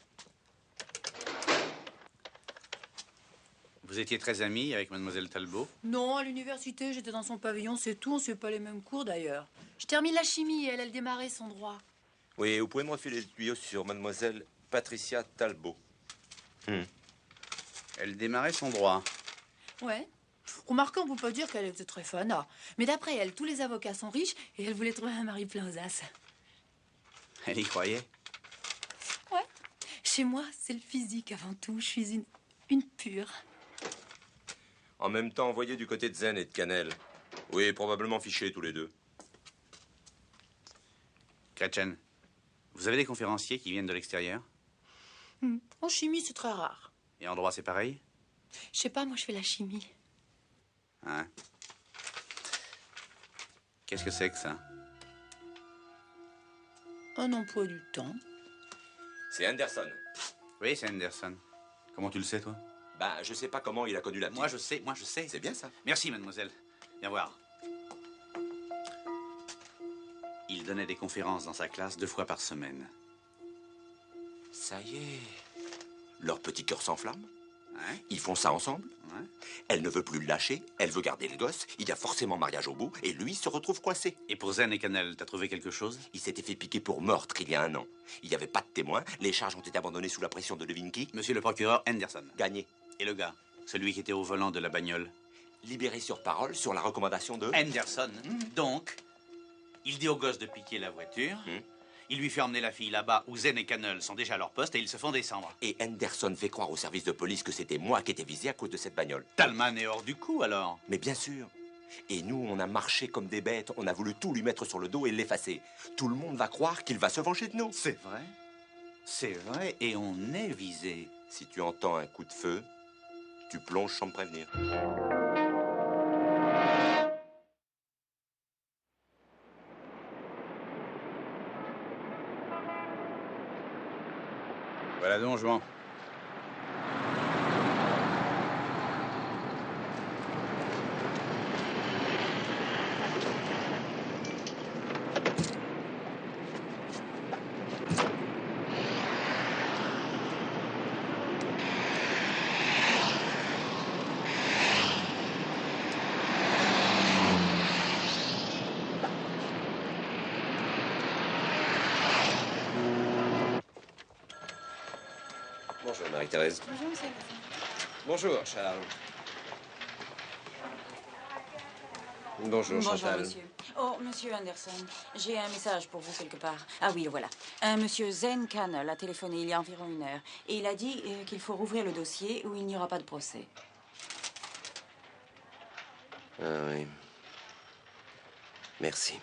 Vous étiez très amis avec mademoiselle Talbot? Non, à l'université, j'étais dans son pavillon, c'est tout. On ne suit pas les mêmes cours, d'ailleurs. Je termine la chimie et elle démarrait son droit. Oui, vous pouvez me refiler le tuyau sur mademoiselle Patricia Talbot. Elle démarrait son droit. Ouais. Remarquez, on ne peut pas dire qu'elle était très fana. Mais d'après elle, tous les avocats sont riches et elle voulait trouver un mari plein aux as. Elle y croyait? Ouais. Chez moi, c'est le physique avant tout. Je suis une pure. En même temps, envoyé du côté de Zen et de Cannelle. Oui, probablement fichés tous les deux. Gretchen, vous avez des conférenciers qui viennent de l'extérieur? En chimie, c'est très rare. Et en droit, c'est pareil? Je sais pas, moi, je fais la chimie. Hein? Qu'est-ce que c'est que ça? Un emploi du temps. C'est Anderson. Oui, c'est Anderson. Comment tu le sais, toi? Ben, je sais pas comment il a connu la petite. Moi, je sais. C'est bien ça. Merci, mademoiselle. Viens voir. Il donnait des conférences dans sa classe 2 fois par semaine. Ça y est. Leur petit cœur s'enflamme. Hein? Ils font ça ensemble. Ouais. Elle ne veut plus le lâcher, elle veut garder le gosse, il y a forcément mariage au bout, et lui se retrouve coincé. Et pour Zen et Cannelle, t'as trouvé quelque chose? Il s'était fait piquer pour meurtre il y a 1 an. Il n'y avait pas de témoins, les charges ont été abandonnées sous la pression de Levinsky. Monsieur le procureur Anderson. Gagné. Et le gars? Celui qui était au volant de la bagnole? Libéré sur parole, sur la recommandation de... Anderson. Donc, il dit au gosse de piquer la voiture. Il lui fait emmener la fille là-bas où Zen et Cannelle sont déjà à leur poste et ils se font descendre. Et Anderson fait croire au service de police que c'était moi qui étais visé à cause de cette bagnole. Talman est hors du coup, alors? Mais bien sûr. Et nous, on a marché comme des bêtes, on a voulu tout lui mettre sur le dos et l'effacer. Tout le monde va croire qu'il va se venger de nous. C'est vrai. C'est vrai, et on est visé. Si tu entends un coup de feu, tu plonges sans me prévenir. Voilà Don Juan. Bonjour, Marie-Thérèse. Bonjour, monsieur. Bonjour, Charles. Bonjour, Chantal. Monsieur. Oh, monsieur Anderson, j'ai un message pour vous quelque part. Ah oui, le voilà. Un monsieur Zen Cannelle a téléphoné il y a environ 1 heure. Et il a dit qu'il faut rouvrir le dossier ou il n'y aura pas de procès. Ah oui. Merci.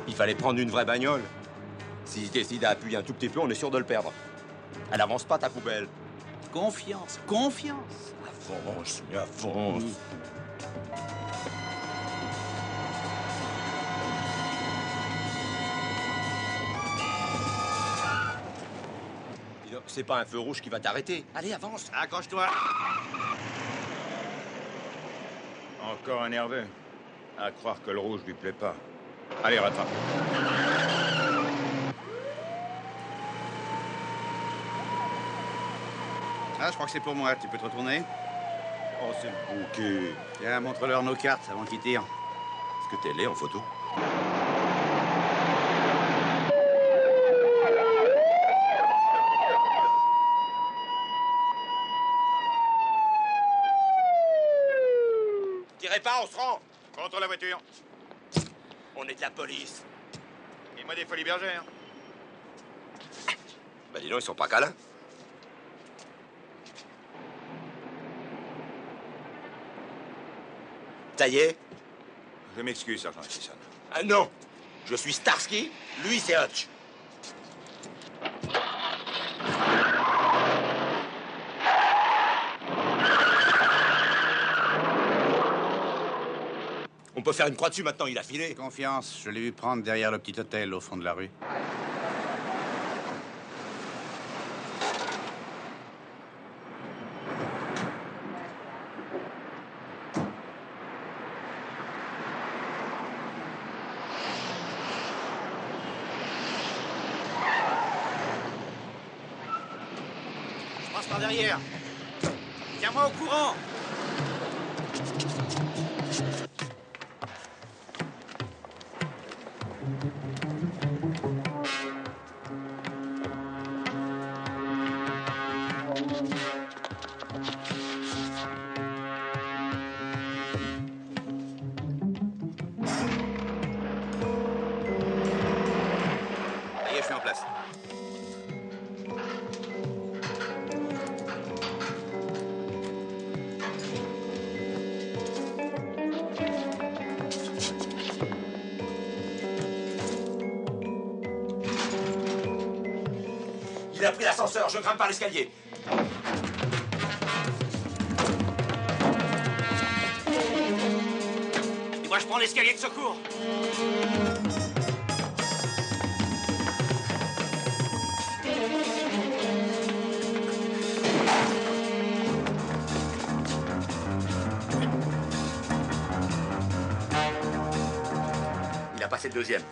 Il fallait prendre une vraie bagnole. S'il décide à appuyer un tout petit peu, on est sûr de le perdre. Elle avance pas, ta poubelle. Confiance, confiance. Avance, mais avance. C'est pas un feu rouge qui va t'arrêter. Allez, avance. Accroche-toi. Encore un nerveux. À croire que le rouge lui plaît pas. Allez, rattrape. Ah, je crois que c'est pour moi. Tu peux te retourner? Oh, c'est le bouquet. Tiens, montre-leur nos cartes avant qu'ils tirent. Est-ce que t'es laid en photo? Tirez pas, on se rend. Contre la voiture. On est de la police. Et moi des folies bergères. Bah dis donc, ils sont pas câlins. Ça y est? Je m'excuse, sergent Hutchison. Ah non! Je suis Starsky, lui c'est Hutch. On peut faire une croix dessus maintenant, il a filé. Confiance, je l'ai vu prendre derrière le petit hôtel au fond de la rue. Je passe par derrière. Tiens-moi au courant. Ça y est, je suis en place. Il a pris l'ascenseur, je grimpe par l'escalier. Et moi, je prends l'escalier de secours. Il a passé le deuxième.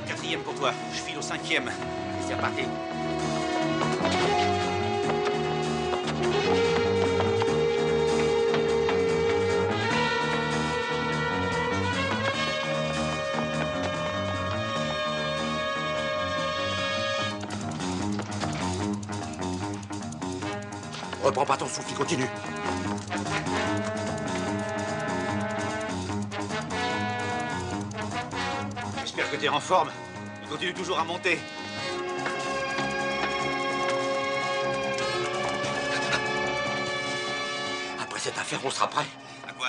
Quatrième pour toi, je file au cinquième. Et c'est reparti. Reprends pas ton souffle, il continue. J'espère que t'es en forme. Il continue toujours à monter. Après cette affaire, on sera prêt. À quoi?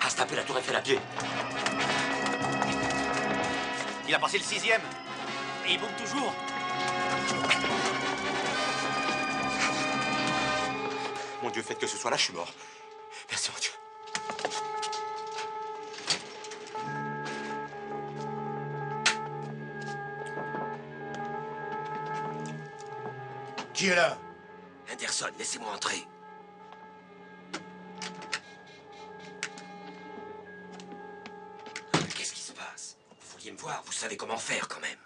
À se taper la tour Eiffel à pied. Il a passé le sixième. Et il bouge toujours. Mon Dieu, faites que ce soit là, je suis mort. Merci, mon Dieu. Qui est là? Anderson, laissez-moi entrer. Qu'est-ce qui se passe? Vous vouliez me voir, vous savez comment faire quand même.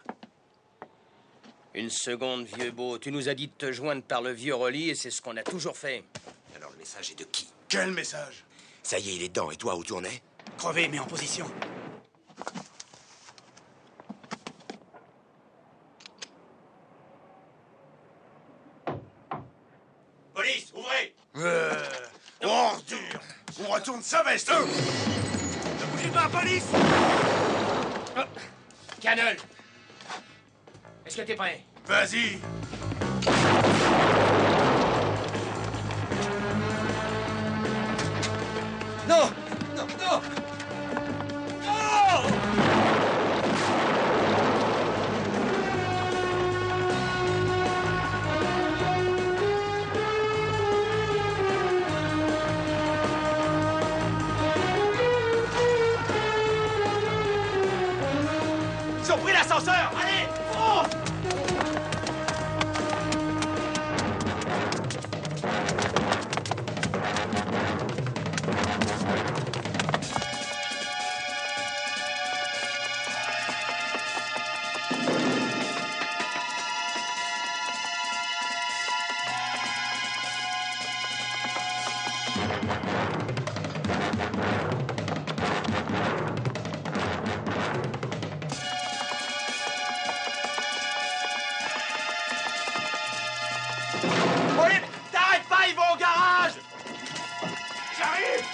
Une seconde, vieux beau. Tu nous as dit de te joindre par le vieux Rolly et c'est ce qu'on a toujours fait. Alors le message est de qui? Quel message? Ça y est, il est dedans. Et toi, où tu en es? Crevé, mais en position. Police, ouvrez! Ordure! On retourne sa veste! Ne bougez pas, police! Canol! Est-ce que t'es prêt? Vas-y! Non! Non, non! Non! Ils ont pris l'ascenseur! Allez, fonce! Oui, t'arrêtes pas, ils vont au garage! J'arrive!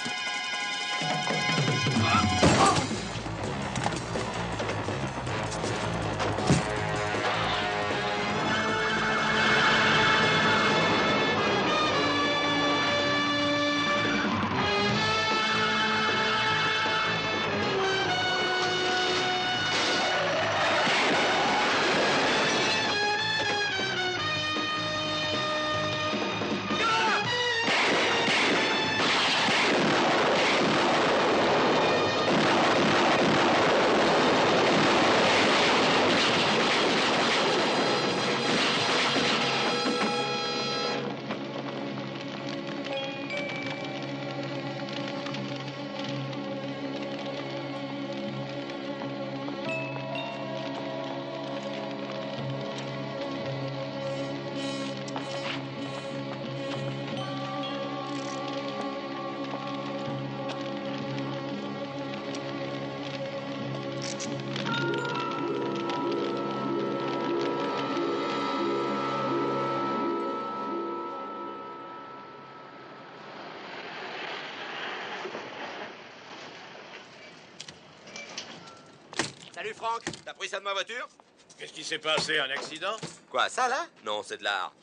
Salut Franck, t'as pris ça de ma voiture? Qu'est-ce qui s'est passé? Un accident? Quoi, ça là? Non, c'est de l'art.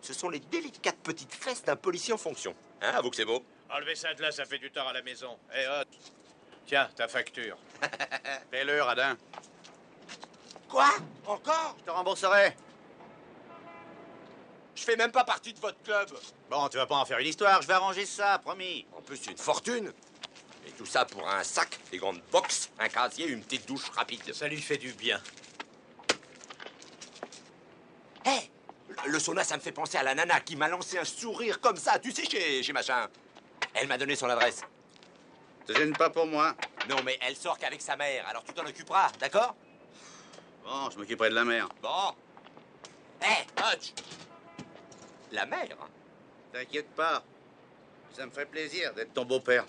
Ce sont les délicates petites fesses d'un policier en fonction. Hein, avoue que c'est beau. Enlevez ça de là, ça fait du tort à la maison. Eh, hot. Tiens, ta facture. Fais-le, radin. Quoi? Encore? Je te rembourserai. Je fais même pas partie de votre club. Bon, tu vas pas en faire une histoire, je vais arranger ça, promis. En plus, c'est une fortune. Et tout ça pour un sac, des grandes boxes, un casier, une petite douche rapide. Ça lui fait du bien. Hé! Le sauna, ça me fait penser à la nana qui m'a lancé un sourire comme ça, tu sais, chez machin. Elle m'a donné son adresse. Te gêne pas pour moi. Non, mais elle sort qu'avec sa mère, alors tu t'en occuperas, d'accord? Bon, je m'occuperai de la mère. Bon. Hé, Hodge! La mère? T'inquiète pas. Ça me ferait plaisir d'être ton beau-père.